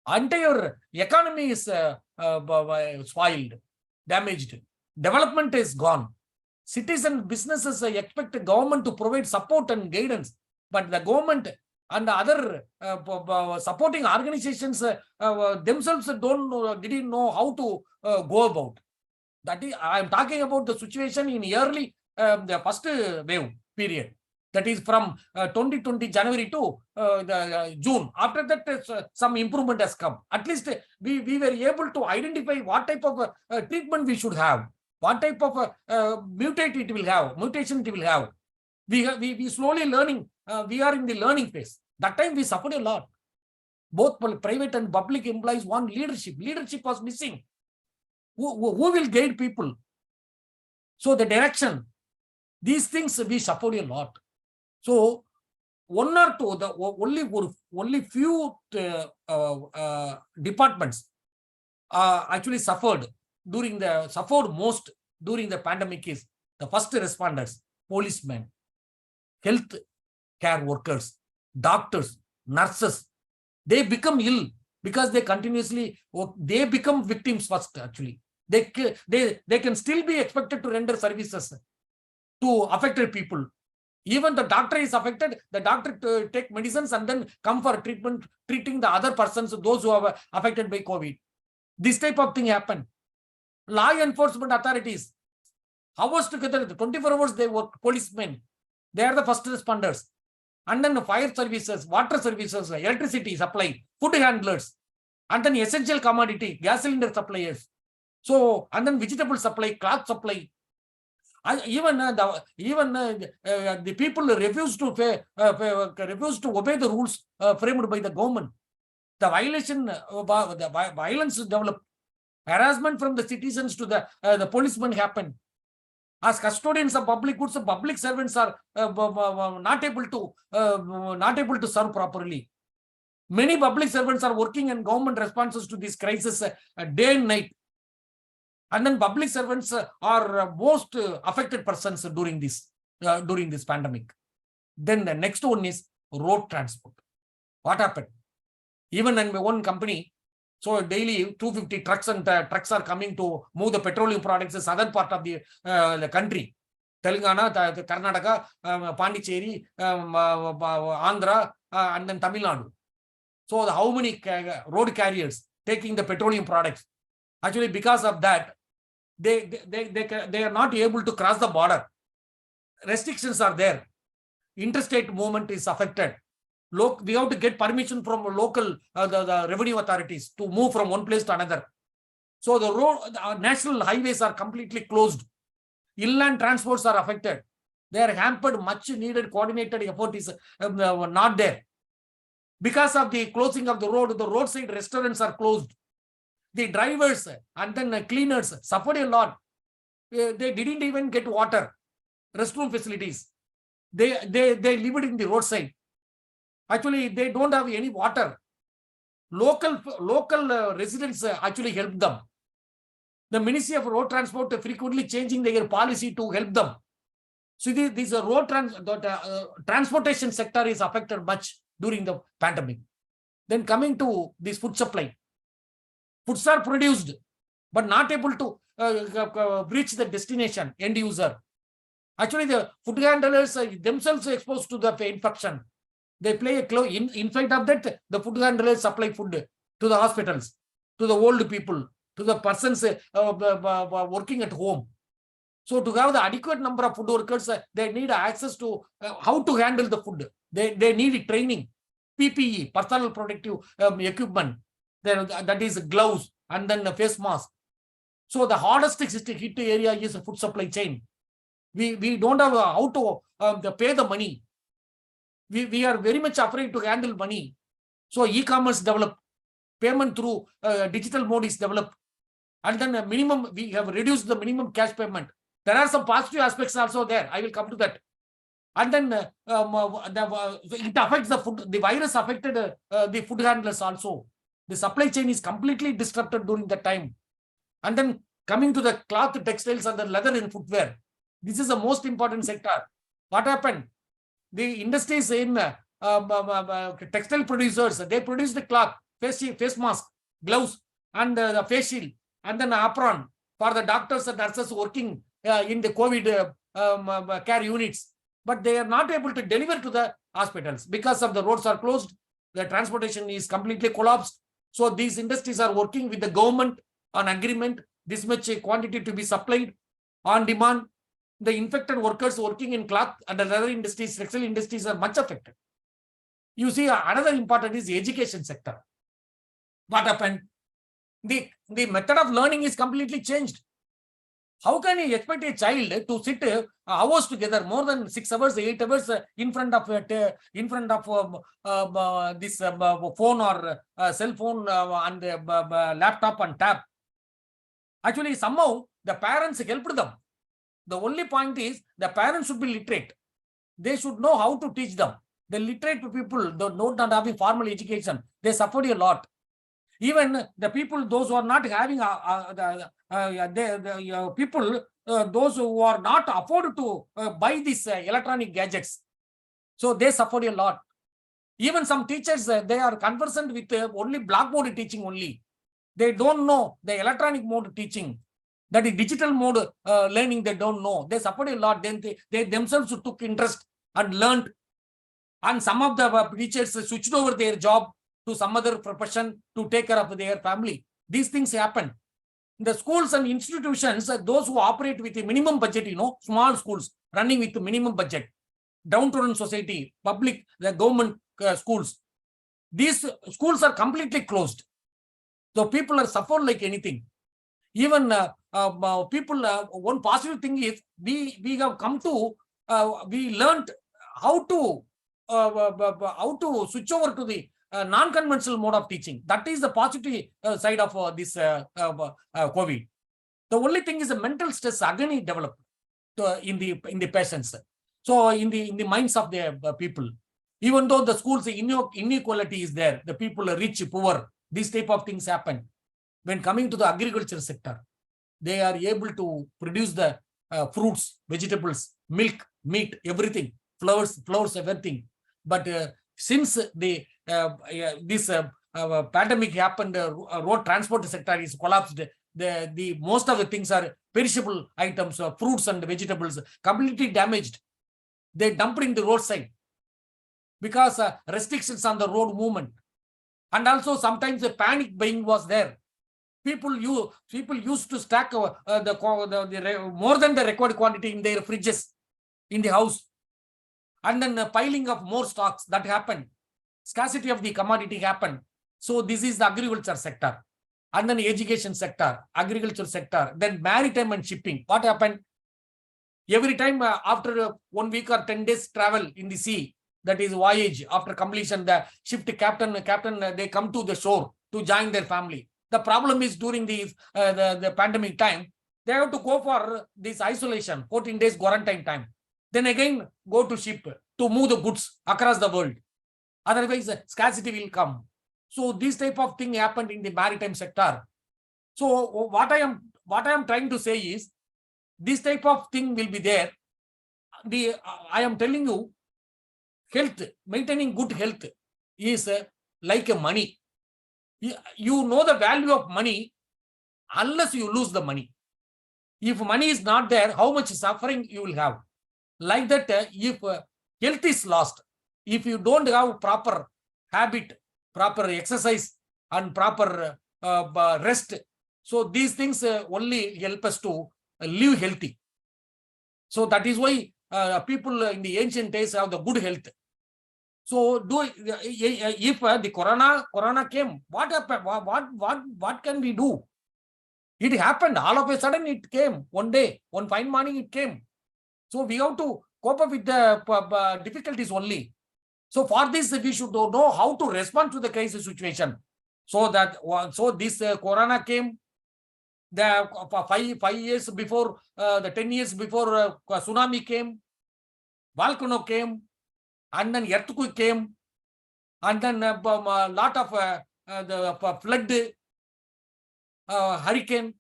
Entire economy is spoiled. damaged. Development is gone. Cities and businesses expect the government to provide support and guidance, but the government and the other supporting organizations themselves didn't know how to go about. That is, I am talking about the situation in early the first wave period. That is from 2020 January to June. After that, some improvement has come. At least we were able to identify what type of treatment we should have, what type of mutation it will have. We slowly learning. We are in the learning phase. That time we suffered a lot. Both private and public employees want leadership. Leadership was missing. Who will guide people? So the direction, these things we suffered a lot. So one or two, the only few departments actually suffered most during the pandemic is the first responders, policemen, health care workers, doctors, nurses. They become ill because they continuously they become victims first. Actually, they can still be expected to render services to affected people. Even the doctor is affected, the doctor take medicines and then come for treatment, treating the other persons, those who are affected by COVID. This type of thing happen. Law enforcement authorities, hours together, 24 hours they work, policemen, they are the first responders. And then the fire services, water services, electricity supply, food handlers, and then essential commodity, gas cylinder suppliers. So, and then vegetable supply, cloth supply. Even the people refuse to obey the rules framed by the government. The violence developed. Harassment from the citizens to the policemen happened. As custodians of public goods, public servants are not able to serve properly. Many public servants are working in government responses to this crisis day and night. And then public servants are most affected persons during this pandemic. Then the next one is road transport. What happened? Even in my own company, so daily 250 trucks are coming to move the petroleum products in southern part of the country. Telangana, Karnataka, Pondicherry, Andhra, and then Tamil Nadu. So how many road carriers taking the petroleum products? Actually, because of that, they are not able to cross the border. Restrictions are there. Interstate movement is affected. We have to get permission from local the revenue authorities to move from one place to another. So the national highways are completely closed. Inland transports are affected. They are hampered. Much needed coordinated effort is not there. Because of the closing of the roadside restaurants are closed. The drivers and then the cleaners suffered a lot. They didn't even get water, restroom facilities. They lived in the roadside. Actually, they don't have any water. Local residents actually helped them. The Ministry of Road Transport frequently changing their policy to help them. So this transportation sector is affected much during the pandemic. Then coming to this food supply. Foods are produced, but not able to reach the destination, end user. Actually, the food handlers themselves are exposed to the infection. They play a close. In spite of that, the food handlers supply food to the hospitals, to the old people, to the persons working at home. So to have the adequate number of food workers, they need access to how to handle the food. They need training, PPE, personal protective equipment. That is gloves and then a face mask. So the hardest hit area is the food supply chain. We don't have how to pay the money. We are very much afraid to handle money. So e-commerce developed, payment through digital mode is developed, and then we have reduced the minimum cash payment. There are some positive aspects also there. I will come to that. And then it affects the food. The virus affected the food handlers also. The supply chain is completely disrupted during that time. And then coming to the cloth, textiles, and the leather and footwear. This is the most important sector. What happened? The industries in textile producers, they produce the cloth, face mask, gloves, and the face shield, and then apron, for the doctors and nurses working in the COVID care units, but they are not able to deliver to the hospitals because of the roads are closed, the transportation is completely collapsed. So these industries are working with the government on agreement, this much quantity to be supplied on demand. The infected workers working in cloth and other industries, textile industries are much affected. You see, another important is the education sector. What happened? The method of learning is completely changed. How can you expect a child to sit hours together, more than 6 hours, 8 hours in front of this phone or cell phone and laptop and tab? Actually, somehow the parents helped them. The only point is the parents should be literate. They should know how to teach them. The literate people, the not having formal education, they suffered a lot. Even the people, those who are not having people, those who are not afforded to buy these electronic gadgets, so they suffered a lot. Even some teachers, they are conversant with only blackboard teaching only. They don't know the electronic mode teaching. That is digital mode learning, they don't know. They suffered a lot. Then they themselves took interest and learned. And some of the teachers switched over their job to some other profession to take care of their family. These things happen. The schools and institutions, those who operate with a minimum budget, small schools running with a minimum budget, downtrodden society, public, the government schools, these schools are completely closed. So people are suffering like anything. Even people, one positive thing is we have come to, we learned how to switch over to the non-conventional mode of teaching. That is the positive side of this COVID. The only thing is the mental stress again developed in the patients. So in the minds of the people, even though the schools inequality is there, the people are rich, poor, these type of things happen. When coming to the agriculture sector, they are able to produce the fruits, vegetables, milk, meat, everything, flowers, everything. But since this pandemic happened, road transport sector is collapsed. The most of the things are perishable items, fruits and vegetables, completely damaged. They dumped in the roadside because restrictions on the road movement, and also sometimes the panic buying was there. People used to stack more than the required quantity in their fridges in the house, and then piling of more stocks that happened. Scarcity of the commodity happened. So this is the agriculture sector, and then education sector, agriculture sector, then maritime and shipping. What happened? Every time after 1 week or 10 days travel in the sea, that is voyage, after completion, the ship captain, they come to the shore to join their family. The problem is during the pandemic time, they have to go for this isolation, 14 days quarantine time. Then again, go to ship to move the goods across the world. Otherwise, scarcity will come. So this type of thing happened in the maritime sector. So what I am trying to say is, this type of thing will be there. I am telling you, health, maintaining good health is like a money. You know the value of money unless you lose the money. If money is not there, how much suffering you will have. Like that, if health is lost, if you don't have proper habit, proper exercise and proper rest, so these things only help us to live healthy. So that is why people in the ancient days have the good health. So if the corona came, what happened? What can we do? It happened all of a sudden. It came one day, one fine morning. It came. So we have to cope up with the difficulties only. So for this, we should know how to respond to the crisis situation. So this corona came. The 5 years before, the 10 years before, tsunami came, volcano came, and then earthquake came, and then a lot of the flood, hurricane.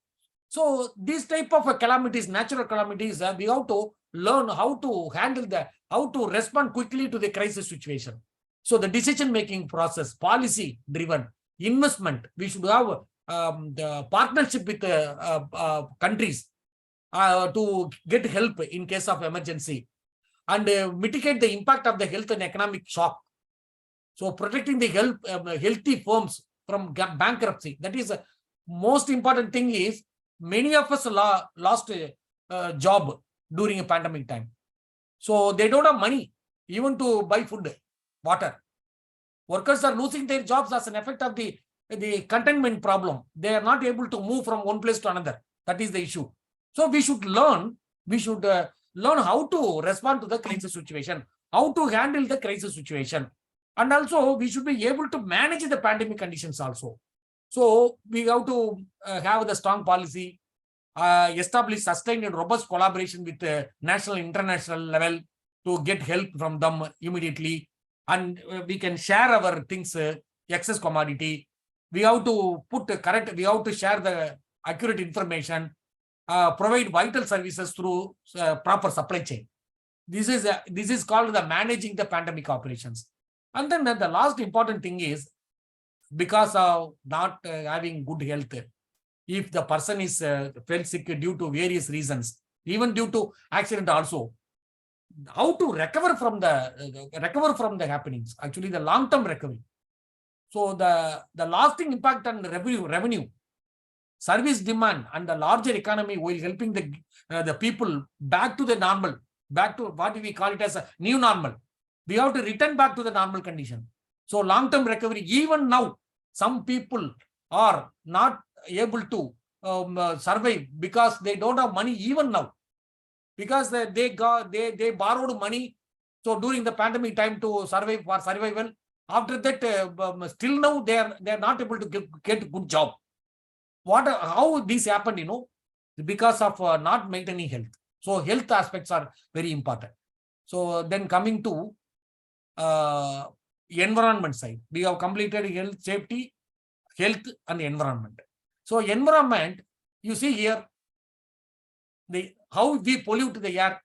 So these type of calamities, natural calamities, we have to learn how to handle how to respond quickly to the crisis situation. So the decision-making process, policy-driven, investment, we should have the partnership with countries to get help in case of emergency and mitigate the impact of the health and economic shock. So protecting the healthy firms from bankruptcy. That is the most important thing. Is many of us lost a job during a pandemic time. So they don't have money even to buy food, water. Workers are losing their jobs as an effect of the containment problem. They are not able to move from one place to another. That is the issue. So we should learn how to respond to the crisis situation, how to handle the crisis situation. And also we should be able to manage the pandemic conditions also. So we have to have the strong policy, establish sustained and robust collaboration with the national and international level to get help from them immediately. And we can share our things, excess commodity. We have to we have to share the accurate information, provide vital services through proper supply chain. This is called the managing the pandemic operations. And then the last important thing is, because of not having good health, if the person is felt sick due to various reasons, even due to accident also, how to recover from the happenings, actually the long-term recovery. So the lasting impact on revenue, service demand, and the larger economy while helping the people back to the normal, back to what we call it as a new normal. We have to return back to the normal condition. So long-term recovery, even now, some people are not able to survive because they don't have money even now. Because they borrowed money. So during the pandemic time to survive for survival. After that, still now they are not able to get a good job. How this happened, because of not maintaining health. So health aspects are very important. So then coming to environment side, we have completed health, safety, health, and environment. So environment, you see here, how we pollute the air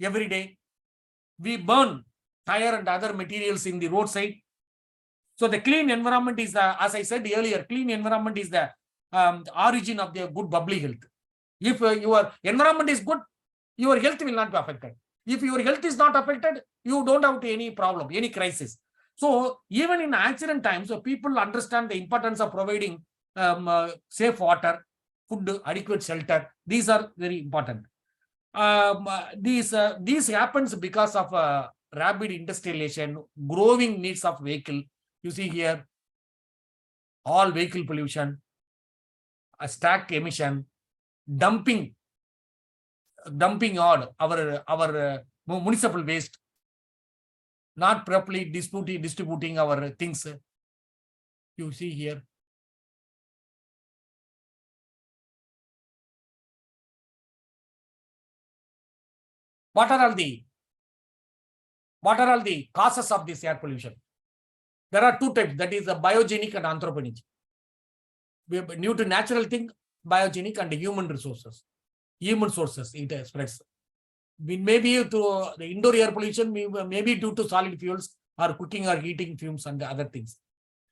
every day. We burn tire and other materials in the roadside. So the clean environment is as I said earlier, clean environment is the origin of the good bubbly health. If your environment is good, your health will not be affected. If your health is not affected, you don't have any problem, any crisis. So even in accident times, so people understand the importance of providing safe water, food, adequate shelter. These are very important. These happens because of rapid industrialization, growing needs of vehicle. You see here, all vehicle pollution, stack emission, dumping on our municipal waste, not properly distributing our things. You see here. What are all the causes of this air pollution? There are two types, that is the biogenic and anthropogenic. Due to natural thing, biogenic, and human resources. Human sources, it spreads. Maybe to the indoor air pollution, maybe due to solid fuels or cooking or heating fumes and other things.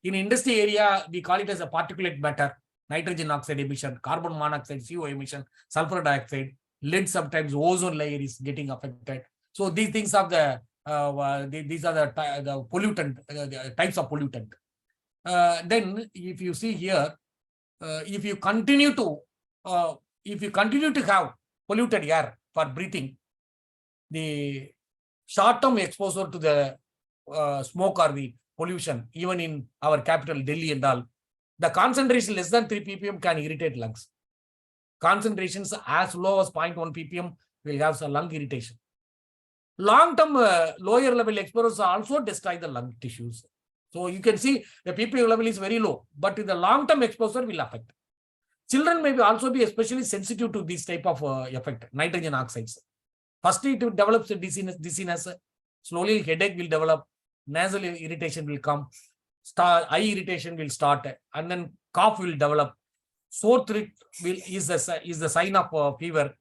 In industry area, we call it as a particulate matter, nitrogen oxide emission, carbon monoxide, CO emission, sulfur dioxide, lead, sometimes ozone layer is getting affected. So these things are these are the pollutant, types of pollutant. Then if you see here, if you continue to have polluted air for breathing, the short-term exposure to the smoke or the pollution, even in our capital Delhi and all, the concentration less than 3 ppm can irritate lungs. Concentrations as low as 0.1 ppm will have some lung irritation. Long-term lower level exposures also destroy the lung tissues. So you can see the ppm level is very low, but in the long-term exposure will affect. Children may also be especially sensitive to this type of effect, nitrogen oxides. Firstly, it develops dizziness. Slowly headache will develop, nasal irritation will come, eye irritation will start, and then cough will develop. Sore throat is the sign of fever,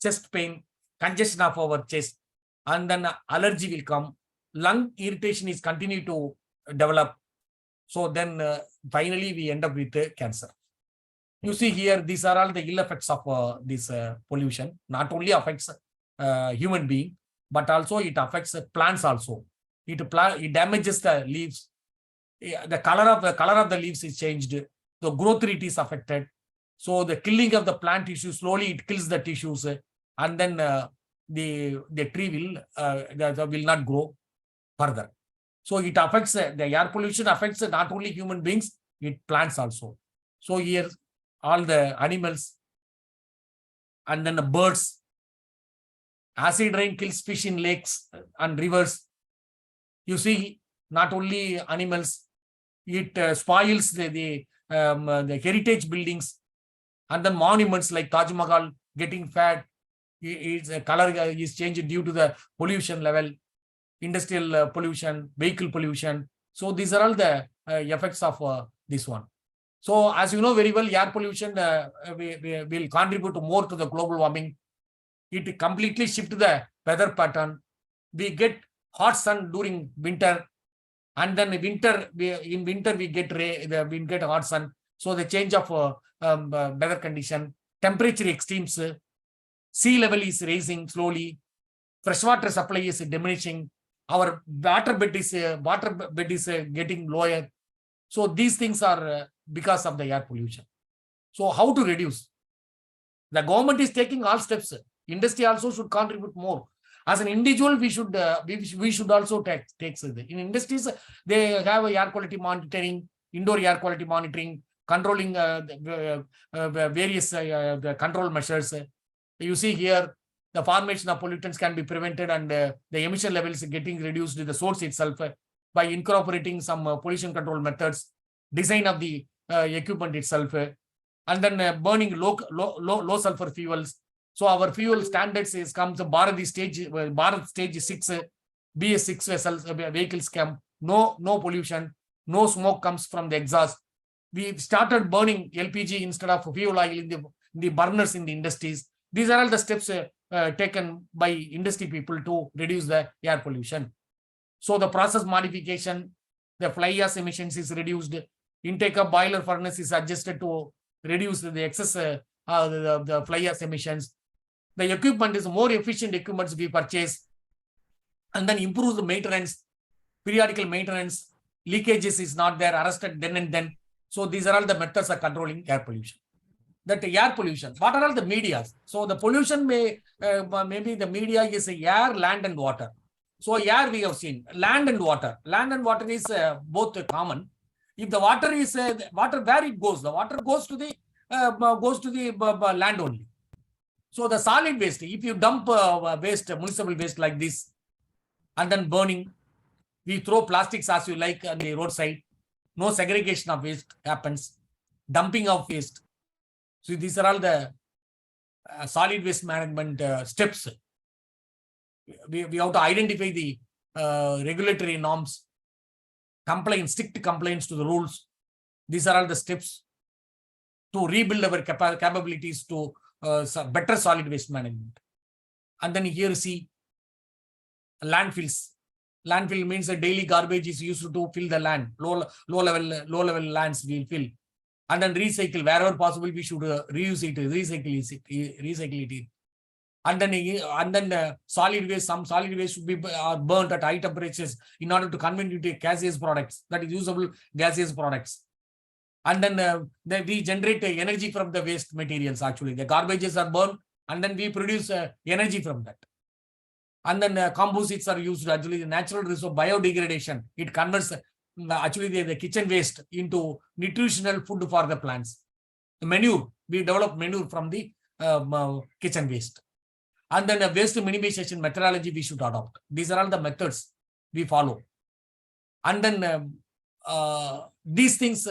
chest pain, congestion of our chest, and then allergy will come. Lung irritation is continue to develop. So then finally we end up with cancer. You see here, these are all the ill effects of this pollution. Not only affects human being, but also it affects plants also. It damages the leaves. The color of the leaves is changed. The growth rate is affected. So the killing of the plant tissue, slowly it kills the tissues, and then the tree will not grow further. So it affects the air pollution affects not only human beings, it plants also. So here all the animals and then the birds. Acid rain kills fish in lakes and rivers. You see, not only animals, it spoils the heritage buildings and then monuments like Taj Mahal getting fat. Its color is changed due to the pollution level, industrial pollution, vehicle pollution. So these are all the effects of this one. So as you know very well, air pollution will contribute more to the global warming. It completely shifts the weather pattern. We get hot sun during winter, and then in winter we get hot sun. So the change of weather condition, temperature extremes, sea level is rising slowly, freshwater supply is diminishing, our water bed is getting lower. So these things are because of the air pollution. So how to reduce? The government is taking all steps. Industry also should contribute more. As an individual, we should also take steps. In industries, they have air quality monitoring, indoor air quality monitoring, controlling various the control measures. You see here, the formation of pollutants can be prevented, and the emission levels getting reduced to the source itself by incorporating some pollution control methods, design of the equipment itself, and then burning low sulfur fuels. So our fuel standards comes Bharat stage 6, BS6 vessels vehicles come, no pollution, no smoke comes from the exhaust. We started burning LPG instead of fuel oil in the burners in the industries. These are all the steps taken by industry people to reduce the air pollution. So the process modification, the fly gas emissions is reduced, intake of boiler furnace is adjusted to reduce the excess the fly gas emissions. The equipment is more efficient equipments we purchase, and then improve the maintenance, periodical maintenance, leakages is not there, arrested then and then. So these are all the methods of controlling air pollution. That air pollution, what are all the medias? So the pollution maybe the media is air, land and water. So air we have seen, land and water. Land and water is both common. If the water is water, where it goes? The water goes to the land only. So the solid waste, if you dump waste, municipal waste like this, and then burning, we throw plastics as you like on the roadside. No segregation of waste happens. Dumping of waste. So these are all the solid waste management steps. We have to identify the regulatory norms, strict compliance to the rules. These are all the steps to rebuild our capabilities to better solid waste management. And then here you see landfills. Landfill means that daily garbage is used to fill the land. Low level lands we fill. And then recycle wherever possible. We should reuse it, recycle it. And then solid waste. Some solid waste should be burnt at high temperatures in order to convert it to gaseous products, that is usable gaseous products. And then we generate energy from the waste materials. Actually, the garbages are burned, and then we produce energy from that. And then composites are used. Actually, the natural resource biodegradation. It converts actually the kitchen waste into nutritional food for the plants. The manure, we develop manure from the kitchen waste. And then waste minimization methodology we should adopt. These are all the methods we follow. And then these things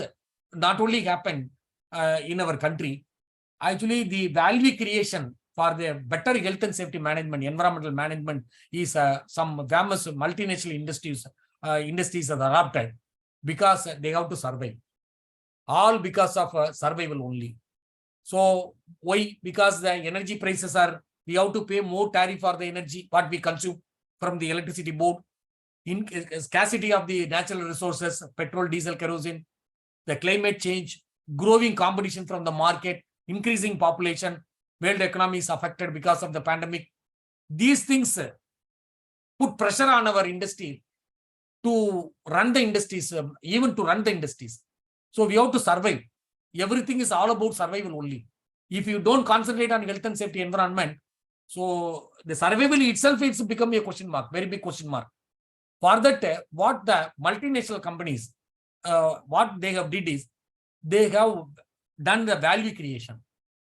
not only happen in our country, actually the value creation for the better health and safety management, environmental management is some famous multinational industries have adopted because they have to survive. All because of survival only. So why? Because the energy prices are, we have to pay more tariff for the energy what we consume from the electricity board. In scarcity of the natural resources, petrol, diesel, kerosene, the climate change, growing competition from the market, increasing population, world economy is affected because of the pandemic. These things put pressure on our industry to run the industries, even to run the industries. So we have to survive. Everything is all about survival only. If you don't concentrate on health and safety environment, so the survival itself is become a question mark, very big question mark. For that, what the multinational companies, what they have did is, they have done the value creation.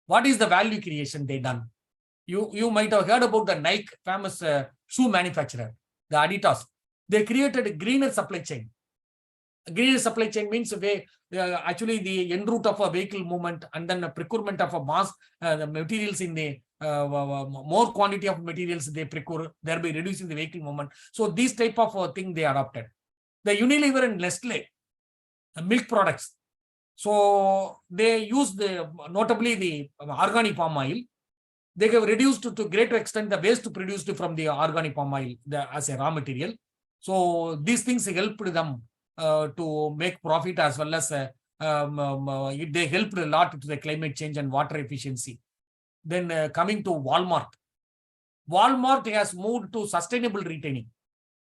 What is the value creation they done? You might have heard about the Nike, famous shoe manufacturer, the Adidas. They created a greener supply chain. Greener supply chain means actually the en route of a vehicle movement, and then the procurement of a mass, the materials in the more quantity of materials they procure, thereby reducing the vehicle movement. So these type of thing they adopted. The Unilever and Nestle, milk products. So they use notably the organic palm oil. They have reduced to greater extent the waste produced from the organic palm oil as a raw material. So these things helped them to make profit, as well as they helped a lot to the climate change and water efficiency. Then coming to Walmart. Walmart has moved to sustainable retailing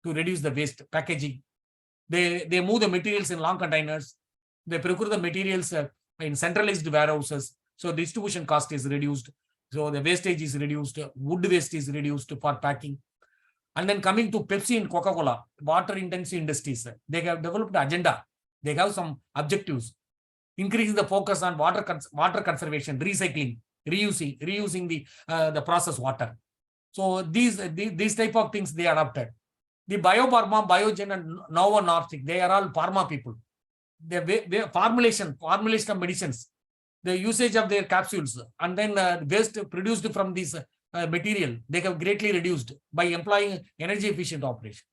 to reduce the waste packaging. They move the materials in long containers. They procure the materials in centralized warehouses. So distribution cost is reduced. So the wastage is reduced. Wood waste is reduced for packing. And then coming to Pepsi and Coca-Cola, water intensive industries, they have developed an agenda. They have some objectives. Increasing the focus on water conservation, recycling, reusing the processed water. So these type of things they adopted. The Bio-Pharma, Biogen, and Novo Nordisk, they are all pharma people. The formulation of medicines, the usage of their capsules, and then waste produced from this material, they have greatly reduced by employing energy efficient operation.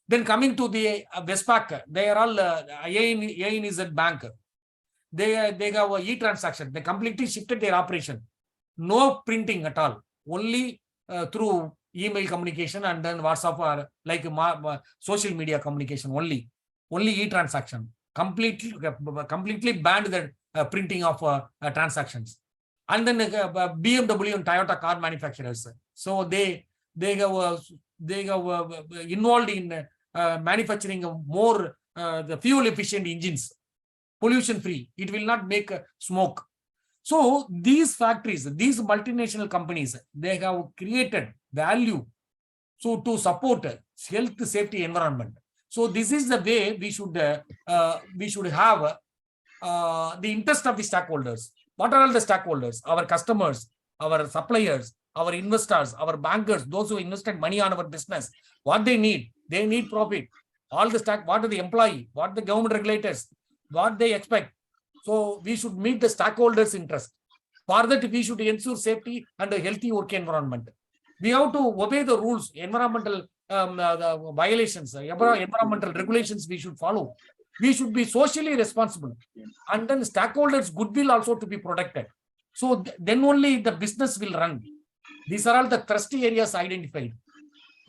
Then coming to the Westpac, they are all ANZ Bank. They have e-transaction. They completely shifted their operation. No printing at all. Only through email communication and then WhatsApp or like social media communication only. Only e-transaction. Completely banned the printing of transactions. And then BMW and Toyota car manufacturers. So they have involved in manufacturing more the fuel efficient engines, pollution free. It will not make smoke. So these factories, these multinational companies, they have created value so to support health, safety, environment. So this is the way we should have the interest of the stakeholders. What are all the stakeholders? Our customers, our suppliers, our investors, our bankers, those who invested money on our business. What they need profit. All the what are the employee, what the government regulators, what they expect. So we should meet the stakeholders' interest. For that, we should ensure safety and a healthy work environment. We have to obey the rules, environmental the violations, environmental regulations we should follow. We should be socially responsible. And then stakeholders' goodwill also to be protected. So then only the business will run. These are all the thrust areas identified.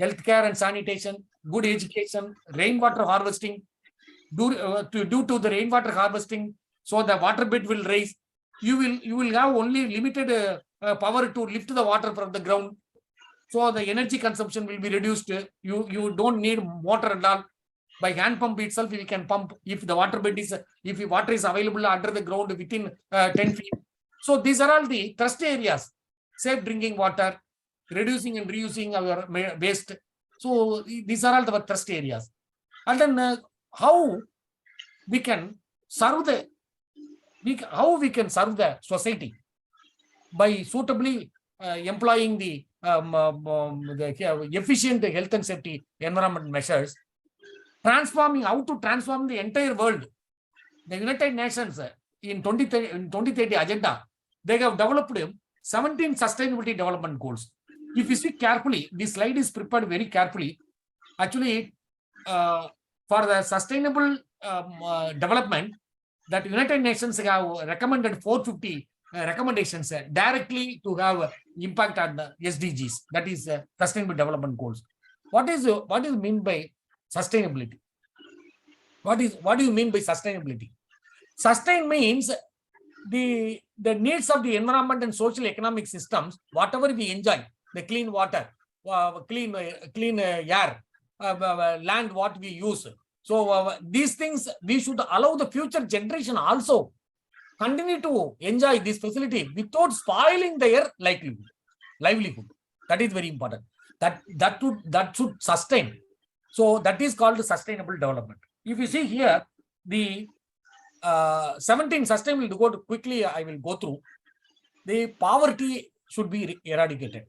Healthcare and sanitation, good education, rainwater harvesting. Due to the rainwater harvesting, so the water bed will rise. You will have only limited power to lift the water from the ground. So the energy consumption will be reduced. You don't need water at all. By hand pump itself, we can pump if the water bed is, if water is available under the ground within 10 feet. So these are all the thrust areas. Safe drinking water, reducing and reusing our waste. So these are all the thrust areas. And then how we can serve the society by suitably employing the efficient health and safety environment measures, how to transform the entire world. The United Nations in 2030 agenda, they have developed 17 sustainability development goals. If you see carefully, this slide is prepared very carefully. Actually, for the sustainable development, that United Nations have recommended 450 recommendations directly to have impact on the SDGs, that is sustainable development goals. What is mean by sustainability? What do you mean by sustainability? Sustain means the needs of the environment and social economic systems, whatever we enjoy, the clean water, clean air, land what we use. So these things we should allow the future generation also continue to enjoy this facility without spoiling their livelihood. That is very important. That should sustain. So that is called sustainable development. If you see here, the 17 sustainable, go quickly, I will go through. The poverty should be eradicated.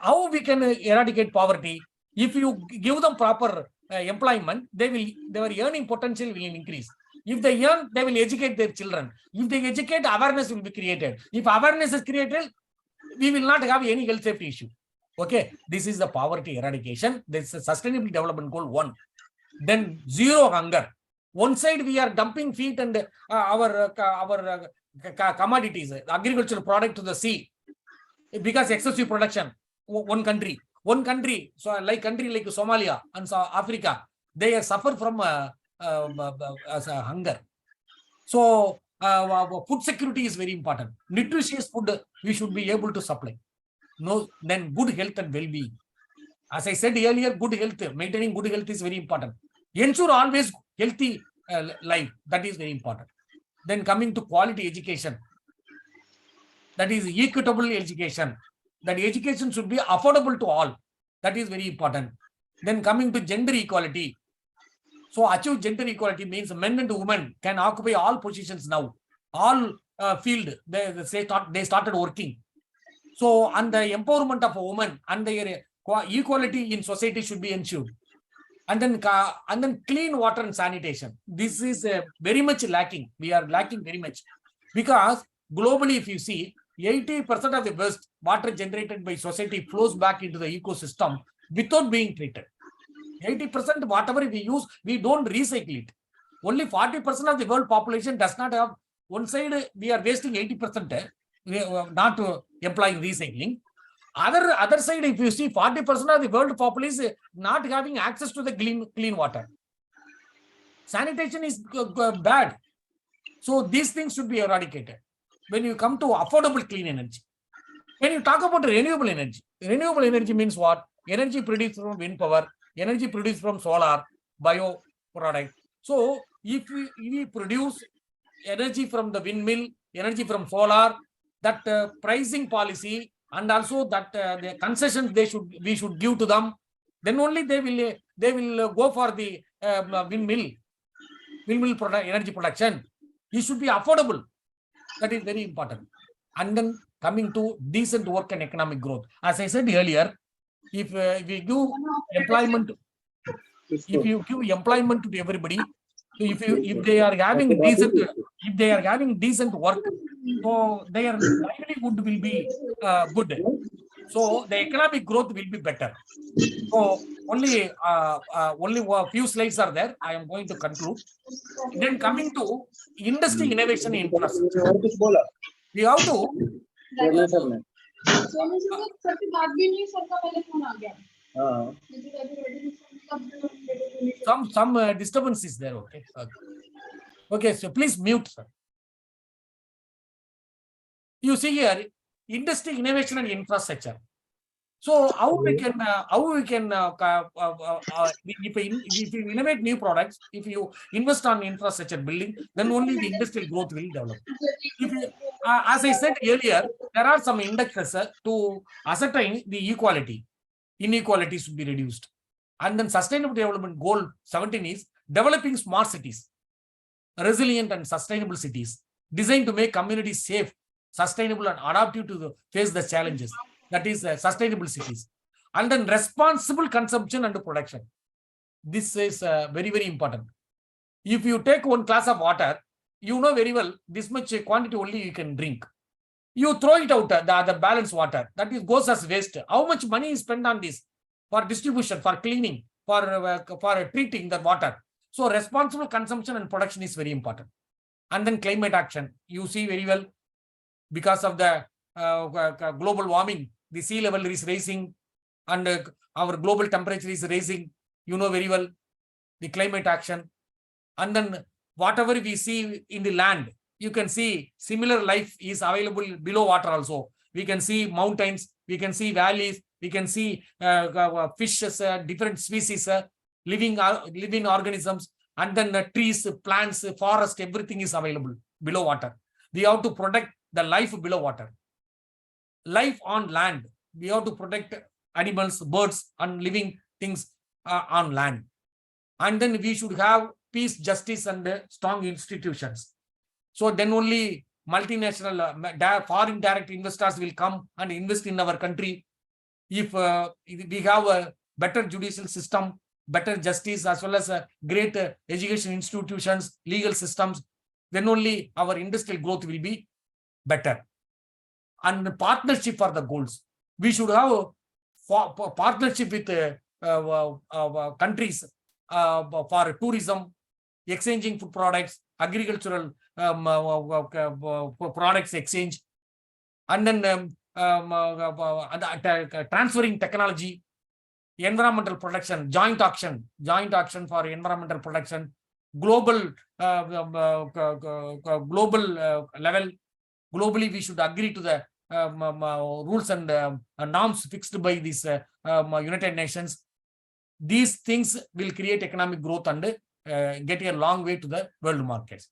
How we can eradicate poverty? If you give them proper employment, their earning potential will increase. If they earn, they will educate their children. If they educate, awareness will be created. If awareness is created, we will not have any health safety issue. Okay, this is the poverty eradication. This is sustainable development goal 1. Then zero hunger. One side we are dumping feed and our commodities, agricultural product to the sea because excessive production. One country, so country like Somalia and Africa, they suffer from hunger. So food security is very important. Nutritious food we should be able to supply. No, then good health and well-being. As I said earlier, good health, maintaining good health is very important. Ensure always healthy life. That is very important. Then coming to quality education, that is equitable education. That education should be affordable to all. That is very important. Then coming to gender equality. So achieve gender equality means men and women can occupy all positions now. All field they started working. So and the empowerment of a woman and their equality in society should be ensured. And then clean water and sanitation. This is very much lacking. We are lacking very much because globally, if you see, 80% of the waste water generated by society flows back into the ecosystem without being treated. 80% whatever we use, we don't recycle it. Only 40% of the world population does not have. One side we are wasting 80%, not employing recycling. Other side, if you see, 40% of the world population is not having access to the clean water. Sanitation is bad. So these things should be eradicated. When you come to affordable clean energy, when you talk about renewable energy means what? Energy produced from wind power, energy produced from solar, bio product. So if we produce energy from the windmill, energy from solar, that pricing policy and also that the concessions we should give to them, then only they will go for the windmill energy production. It should be affordable. That is very important. And then coming to decent work and economic growth. As I said earlier, if we give employment, if you give employment to everybody, so if they are having decent work, so their livelihood will be good. So the economic growth will be better. So only a few slides are there. I am going to conclude. Then coming to industry innovation infrastructure, we have to. Some disturbance is there. Okay. Okay. So please mute, sir. You see here, industry innovation and infrastructure. So how we can if you innovate new products, if you invest on infrastructure building, then only the industrial growth will develop. As I said earlier, there are some indexes to ascertain the equality. Inequality should be reduced. And then sustainable development goal 17 is developing smart cities, resilient and sustainable cities, designed to make communities safe, sustainable and adaptive to face the challenges. That is sustainable cities. And then responsible consumption and production. This is very, very important. If you take one glass of water, you know very well this much quantity only you can drink. You throw it out, the balanced water, that goes as waste. How much money is spent on this? For distribution, for cleaning, for treating the water. So responsible consumption and production is very important. And then climate action. You see very well, because of the global warming, the sea level is rising and our global temperature is rising. You know very well the climate action. And then whatever we see in the land, you can see similar life is available below water also. We can see mountains, we can see valleys, we can see fishes, different species, living organisms, and then trees, plants, forest, everything is available below water. We have to protect the life below water. Life on land, we have to protect animals, birds, and living things on land. And then we should have peace, justice, and strong institutions. So then only multinational, foreign direct investors will come and invest in our country. If we have a better judicial system, better justice, as well as great education institutions, legal systems, then only our industrial growth will be better. And partnership for the goals. We should have a partnership with countries for tourism, exchanging food products, agricultural products exchange, and then transferring technology, environmental protection, joint action for environmental protection, global level. Globally, we should agree to the rules and norms fixed by these United Nations. These things will create economic growth and get a long way to the world markets.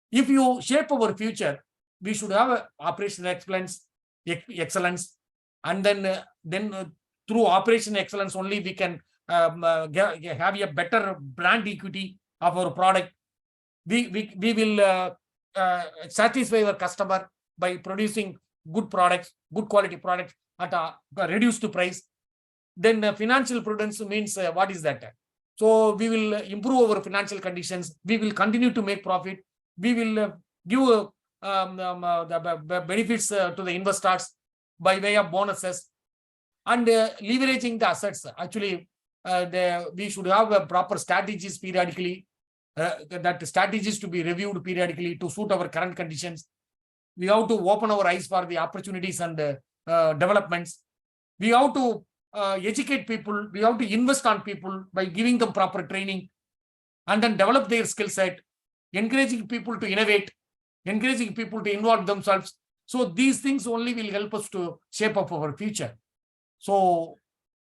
If you shape our future, we should have operational excellence, and then through operational excellence only we can have a better brand equity of our product. We will satisfy our customer by producing good products, good quality products at a reduced price. Then financial prudence means what is that? So we will improve our financial conditions. We will continue to make profit. We will give the benefits to the investors by way of bonuses and leveraging the assets. Actually, we should have proper strategies periodically. That strategies to be reviewed periodically to suit our current conditions. We have to open our eyes for the opportunities and developments. We have to educate people. We have to invest on people by giving them proper training and then develop their skill set, encouraging people to innovate, encouraging people to involve themselves. So these things only will help us to shape up our future. So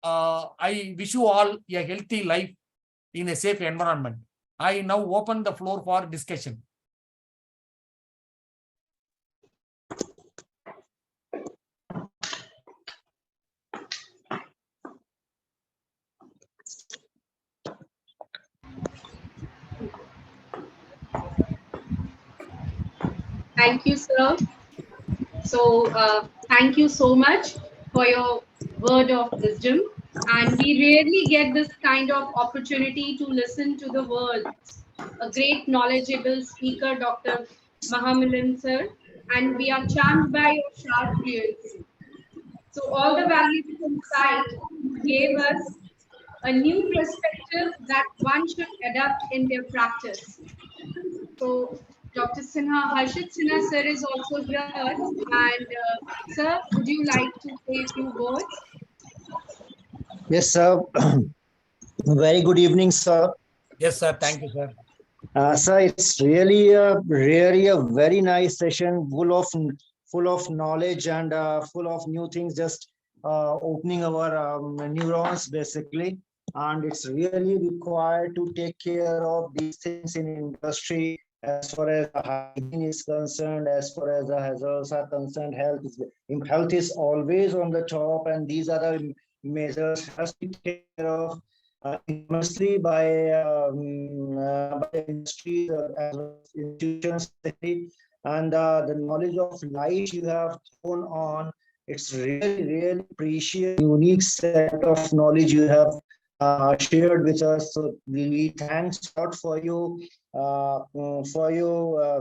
I wish you all a healthy life in a safe environment. I now open the floor for discussion. Thank you, sir. So thank you so much for your word of wisdom. And we rarely get this kind of opportunity to listen to the words. A great knowledgeable speaker, Dr. Mamallan, sir. And we are charmed by your sharp views. So all the valuable insight gave us a new perspective that one should adapt in their practice. So Dr. Sinha, Harshit Sinha sir is also here. And sir, would you like to say a few words? Yes, sir. Very good evening, sir. Yes, sir. Thank you, sir. Sir, it's really a very nice session, full of knowledge and full of new things, just opening our neurons basically. And it's really required to take care of these things in industry as far as hygiene is concerned, as far as the hazards are concerned. Health is always on the top, and these are the measures has to be taken care of mostly by industries as well as institutions. And the knowledge of light you have thrown on, it's really precious, unique set of knowledge you have shared with us. So we thanks God for you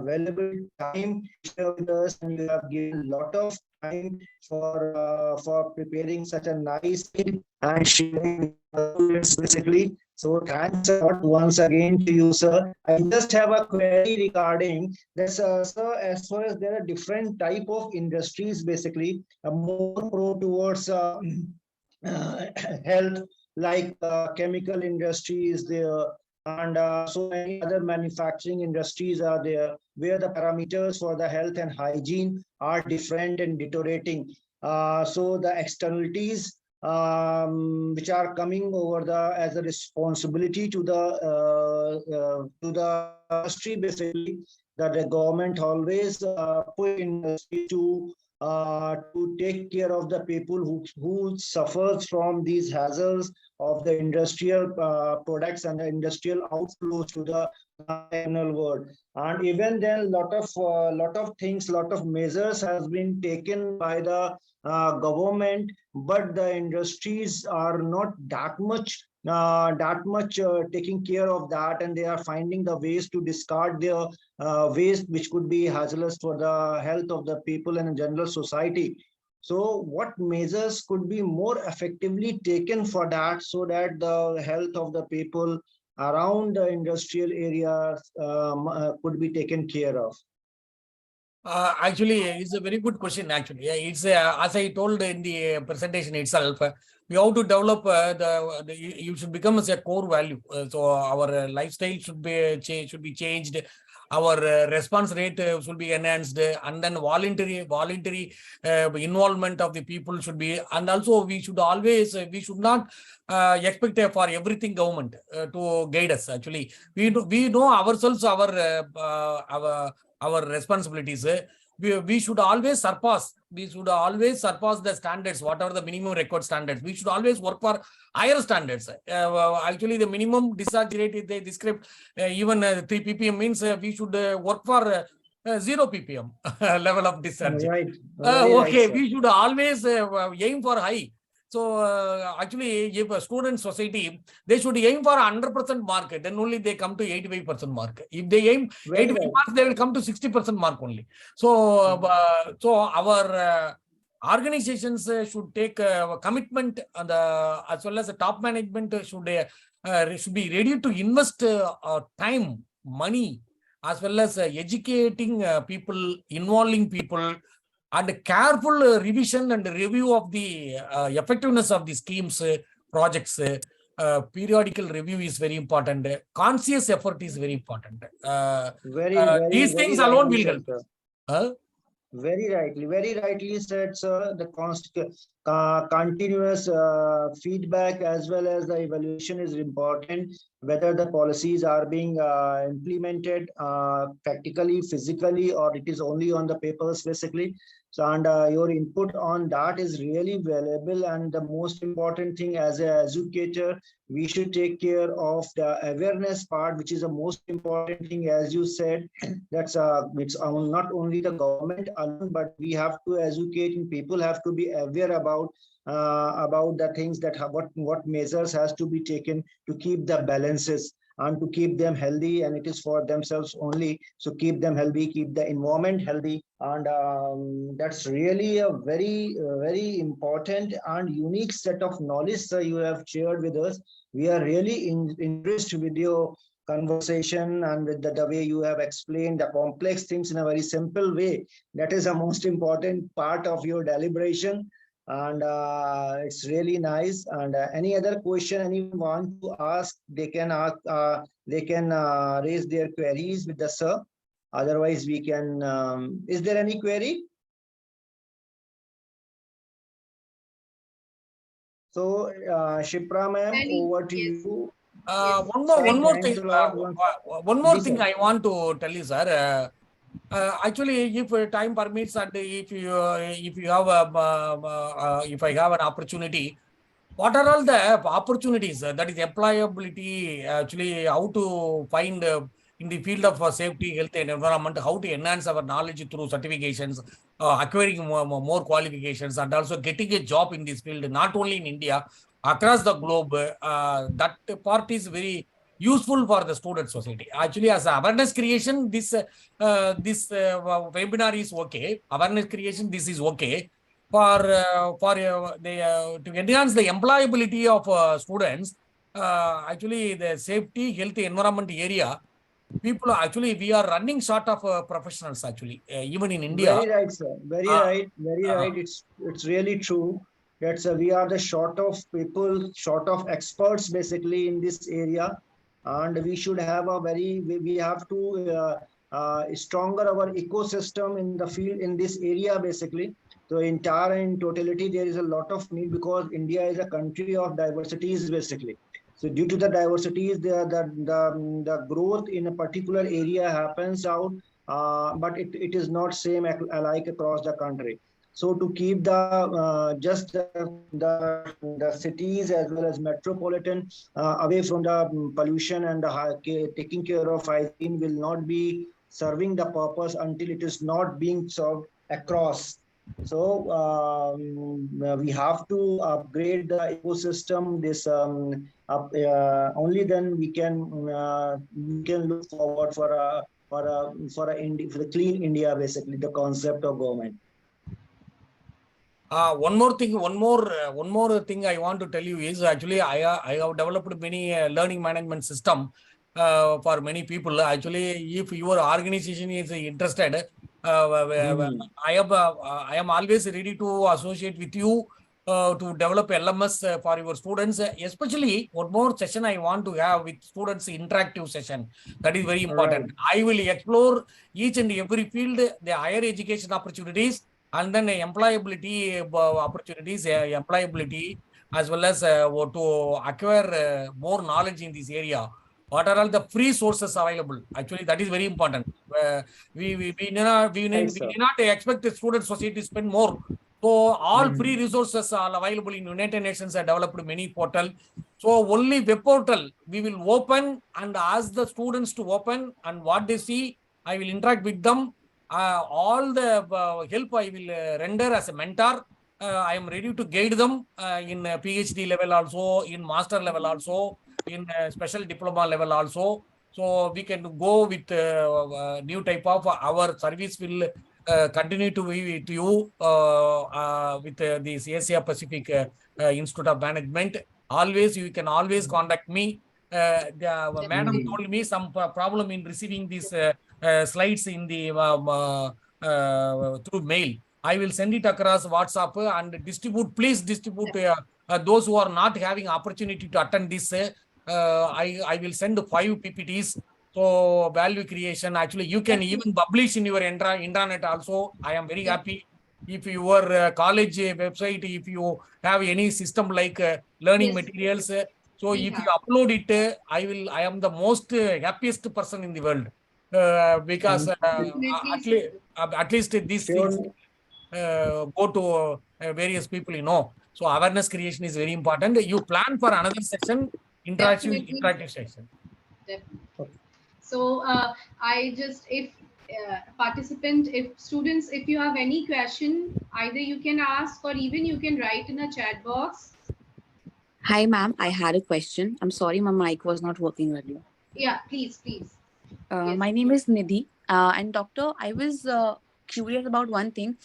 valuable time to share with us, and you have given a lot of time for preparing such a nice thing and sharing basically. So thanks a lot once again to you, sir. I just have a query regarding this, sir. As far as there are different type of industries, basically, more pro towards health, like chemical industries, there, and so many other manufacturing industries are there where the parameters for the health and hygiene are different and deteriorating. So the externalities which are coming over the as a responsibility to the industry basically, that the government always put industry to take care of the people who suffers from these hazards of the industrial products and the industrial outflows to the external world. And even then, lot of things, lot of measures has been taken by the government, but the industries are not that much taking care of that, and they are finding the ways to discard their waste, which could be hazardous for the health of the people and general society. So what measures could be more effectively taken for that, so that the health of the people around the industrial areas could be taken care of? Actually, it's a very good question. Actually, it's as I told in the presentation itself, we have to develop you should become as a core value. So our lifestyle should be changed. Our response rate should be enhanced, and then voluntary involvement of the people should be, and also we should always we should not expect for everything government to guide us. Actually, we know ourselves our responsibilities. We should always surpass the standards, whatever the minimum required standards. We should always work for higher standards. Actually, the minimum discharge rate they describe even 3 ppm means we should work for 0 ppm level of discharge. Right. Okay, Right, we should always aim for high. So actually, if a student society, they should aim for 100% mark, then only they come to 85% mark. If they aim 85 marks, they will come to 60% mark only. So, so our organizations should take commitment, and as well as the top management should be ready to invest time, money, as well as educating people, involving people, and careful revision and review of the effectiveness of the schemes, projects. Periodical review is very important. Conscious effort is very important. These things alone will help. Very rightly said, sir. The continuous feedback as well as the evaluation is important, whether the policies are being implemented practically, physically, or it is only on the papers basically. So, and your input on that is really valuable. And the most important thing, as an educator, we should take care of the awareness part, which is the most important thing. As you said, that's it's not only the government alone, but we have to educate, and people have to be aware about the things that what measures has to be taken to keep the balances and to keep them healthy, and it is for themselves only. So keep them healthy, keep the environment healthy, and that's really a very important and unique set of knowledge, sir, you have shared with us. We are really interested with your conversation and with the way you have explained the complex things in a very simple way. That is the most important part of your deliberation, and it's really nice. And any other question anyone want to ask, they can ask, raise their queries with the sir. Otherwise we can is there any query? So Shipra ma'am, over to you. One more thing. One more thing I want to tell you, sir. Actually, if time permits, and if you have if I have an opportunity, what are all the opportunities that is employability? Actually, how to find in the field of safety, health, and environment, how to enhance our knowledge through certifications, acquiring more qualifications, and also getting a job in this field, not only in India, across the globe. That part is very useful for the student society. Actually, as awareness creation, this webinar is okay. Awareness creation, this is okay. For to enhance the employability of students, actually the safety, health, environment area, people actually we are running short of professionals. Actually, even in India. Very right, sir. Very right. It's really true. That's we are the short of people, short of experts basically in this area. and we should have a we have to stronger our ecosystem in the field in this area basically. So entire in totality, there is a lot of need because India is a country of diversities basically. So due to the diversities, the growth in a particular area happens out, but it is not same alike across the country. So to keep the just the cities as well as metropolitan away from the pollution and taking care of hygiene will not be serving the purpose until it is not being served across. So we have to upgrade the ecosystem. This only then we can look forward for for the clean India, basically the concept of government. One more thing I want to tell you is actually I have developed many learning management system for many people. Actually, if your organization is interested, I am always ready to associate with you to develop LMS for your students. Especially one more session I want to have with students, interactive session. That is very important. Right. I will explore each and every field, the higher education opportunities, and then employability opportunities, employability, as well as to acquire more knowledge in this area. What are all the free sources available? Actually, that is very important. We cannot expect the student society to spend more. So all free resources are available in United Nations have developed many portal. So only web portal we will open and ask the students to open, and what they see, I will interact with them. All the help I will render as a mentor. I am ready to guide them in PhD level also, in master level also, in special diploma level also. So we can go with new type of our service will continue to be with you with this Asia Pacific Institute of Management. Always, you can always contact me. The madam told me some problem in receiving these slides in the through mail. I will send it across WhatsApp and distribute. Please distribute those who are not having opportunity to attend this. I will send 5 PPTs. So value creation. Actually, you can even publish in your intranet also. I am very happy. If your college website, if you have any system like learning materials, so if you upload it, I am the most happiest person in the world because at least these things go to various people, you know. So awareness creation is very important. You plan for another session, interactive session. Definitely. So I just, if participant, if students, if you have any question, either you can ask or even you can write in a chat box. Hi, ma'am. I had a question. I'm sorry, my mic was not working earlier. Yeah, please. Yes. My name is Nidhi. And doctor, I was curious about one thing.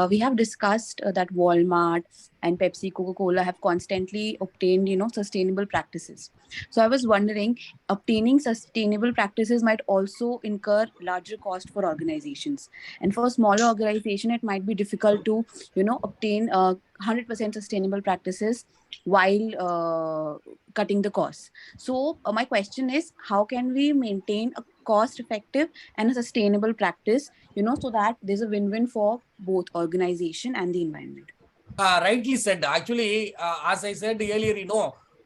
We have discussed that Walmart and Pepsi, Coca-Cola have constantly obtained, sustainable practices. So I was wondering, obtaining sustainable practices might also incur larger cost for organizations. And for smaller organization, it might be difficult to, obtain 100% sustainable practices while cutting the costs. So my question is, how can we maintain a cost-effective and a sustainable practice, so that there's a win-win for both organization and the environment? Rightly said. Actually, as I said earlier,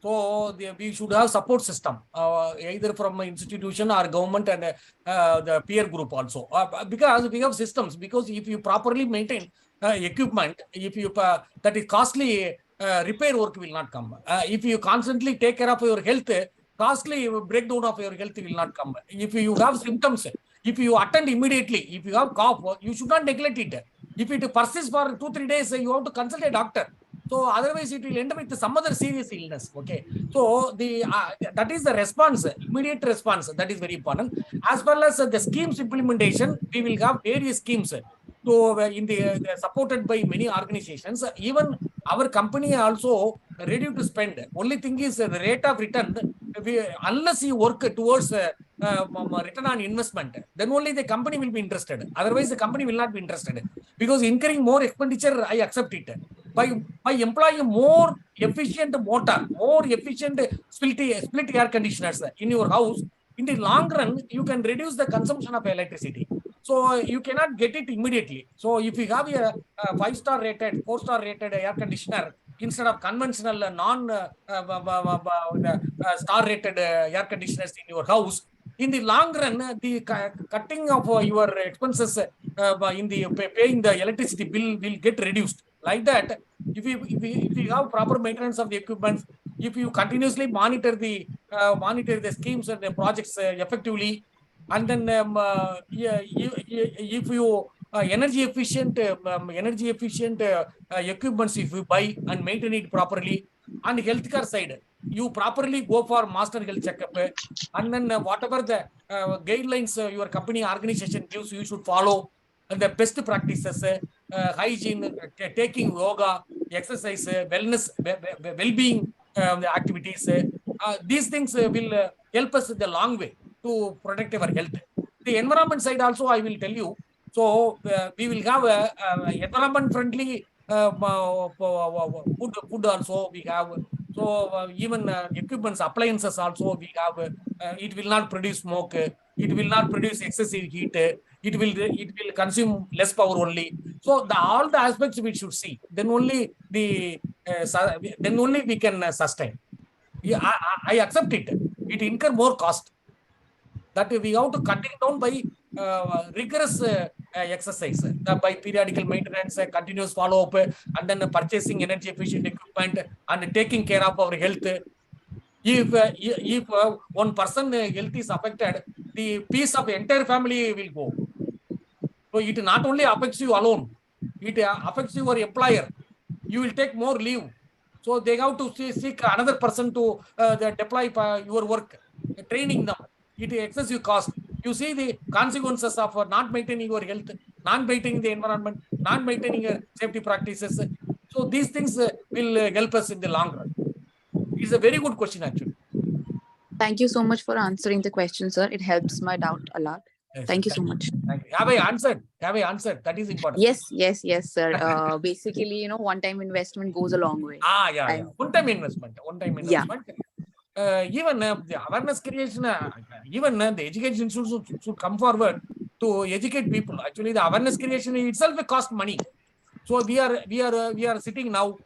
so we should have support system, either from an institution or government and the peer group also. Because we have systems. Because if you properly maintain equipment, if you that is costly, repair work will not come. If you constantly take care of your health, costly breakdown of your health will not come. If you have symptoms, if you attend immediately, if you have cough, you should not neglect it. If it persists for 2-3 days, you have to consult a doctor. So otherwise, it will end up with some other serious illness. Okay. So that is the response, immediate response. That is very important. As well as the schemes implementation, we will have various schemes. So supported by many organizations. Even our company also ready to spend. Only thing is the rate of return. Unless you work towards return on investment, then only the company will be interested. Otherwise, the company will not be interested, because incurring more expenditure, I accept it. by employing more efficient motor, more efficient split air conditioners in your house, in the long run, you can reduce the consumption of electricity. So you cannot get it immediately. So if you have a 5-star rated, 4-star rated air conditioner instead of conventional star rated air conditioners in your house, in the long run, the cutting of your expenses in the paying the electricity bill will get reduced. Like that, if you have proper maintenance of the equipment, if you continuously monitor the schemes and the projects effectively, and then if you energy efficient equipments, if you buy and maintain it properly, and healthcare side, you properly go for master health checkup, and then whatever the guidelines your company organization gives, you should follow, and the best practices, hygiene, taking yoga, exercise, wellness, well-being activities. These things will help us the long way to protect our health. The environment side also, I will tell you. So we will have a environment-friendly food also we have. So even equipments, appliances also we have. It will not produce smoke. It will not produce excessive heat. It will consume less power only. So all the aspects we should see. Then only we can sustain. Yeah, I accept it. It incur more cost. That we have to cut it down by rigorous exercise, by periodical maintenance, continuous follow-up, and then purchasing energy efficient equipment and taking care of our health. If one person health is affected, the peace of the entire family will go. So it not only affects you alone, it affects your employer. You will take more leave. So they have to seek another person to deploy your work, training them. It excessive cost. You see the consequences of not maintaining your health, not maintaining the environment, not maintaining safety practices. So these things will help us in the long run. It's a very good question, actually. Thank you so much for answering the question, sir. It helps my doubt a lot. Yes, Thank you so much. Thank you. Have I answered? Have I answered? That is important. Yes, sir. Basically, one-time investment goes a long way. Yeah. One-time investment. Yeah. Even the awareness creation, even the education should come forward to educate people. Actually, the awareness creation itself costs money. So we are sitting now,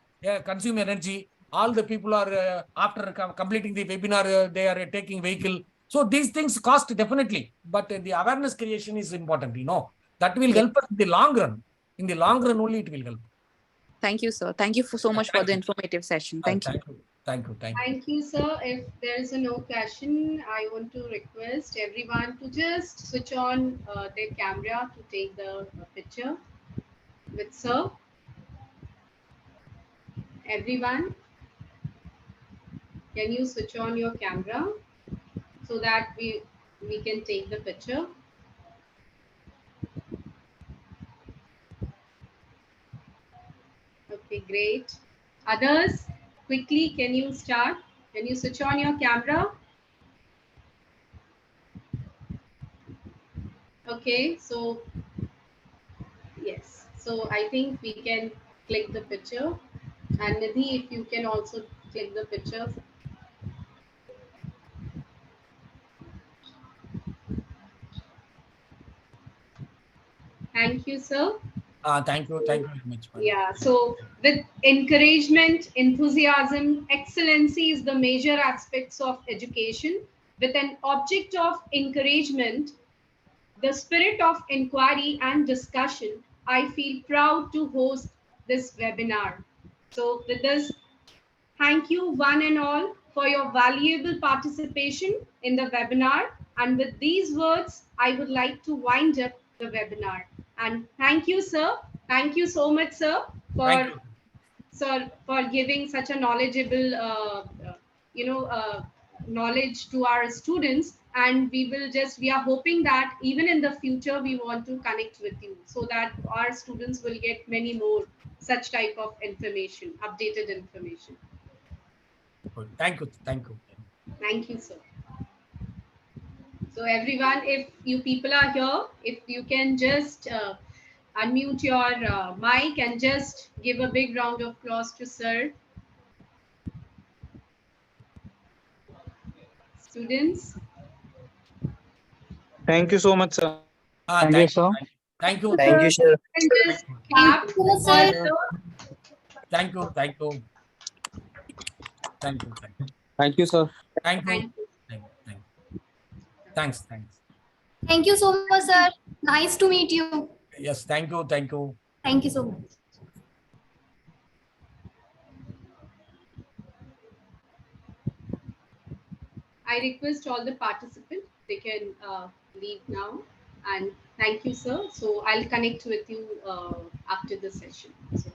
consume energy. All the people are after completing the webinar, they are taking vehicle. So these things cost definitely, but the awareness creation is important. That will help us in the long run. In the long run only, it will help. Thank you, sir. Thank you so much for the informative session. Thank you. Thank you. Thank you, sir. If there is no question, I want to request everyone to just switch on their camera to take the picture with sir. Everyone, can you switch on your camera so that we can take the picture? Okay, great. Others, quickly, can you start? Can you switch on your camera? Okay, so yes. So I think we can click the picture. And Nidhi, if you can also click the picture. Thank you, sir. Thank you very much. Yeah, so with encouragement, enthusiasm, excellency is the major aspects of education. With an object of encouragement, the spirit of inquiry and discussion, I feel proud to host this webinar. So with this, thank you one and all for your valuable participation in the webinar. And with these words, I would like to wind up the webinar. And thank you, sir. Thank you so much, sir, for giving such a knowledgeable, knowledge to our students. And we are hoping that even in the future, we want to connect with you so that our students will get many more such type of information, updated information. Thank you. Thank you, sir. So everyone, if you people are here, if you can just unmute your mic and just give a big round of applause to sir. Students, Thank you so much, sir. Thank you, thank you, Thank you, sir. and just clap for sir. sir. thank you, thank you, thank you, thank you, Thank you, sir. thank you, Thank you. thank you. Thanks. Thank you so much, sir. Nice to meet you. Yes, thank you, thank you. Thank you so much. I request all the participants, they can leave now. And thank you, sir. So I'll connect with you after the session. So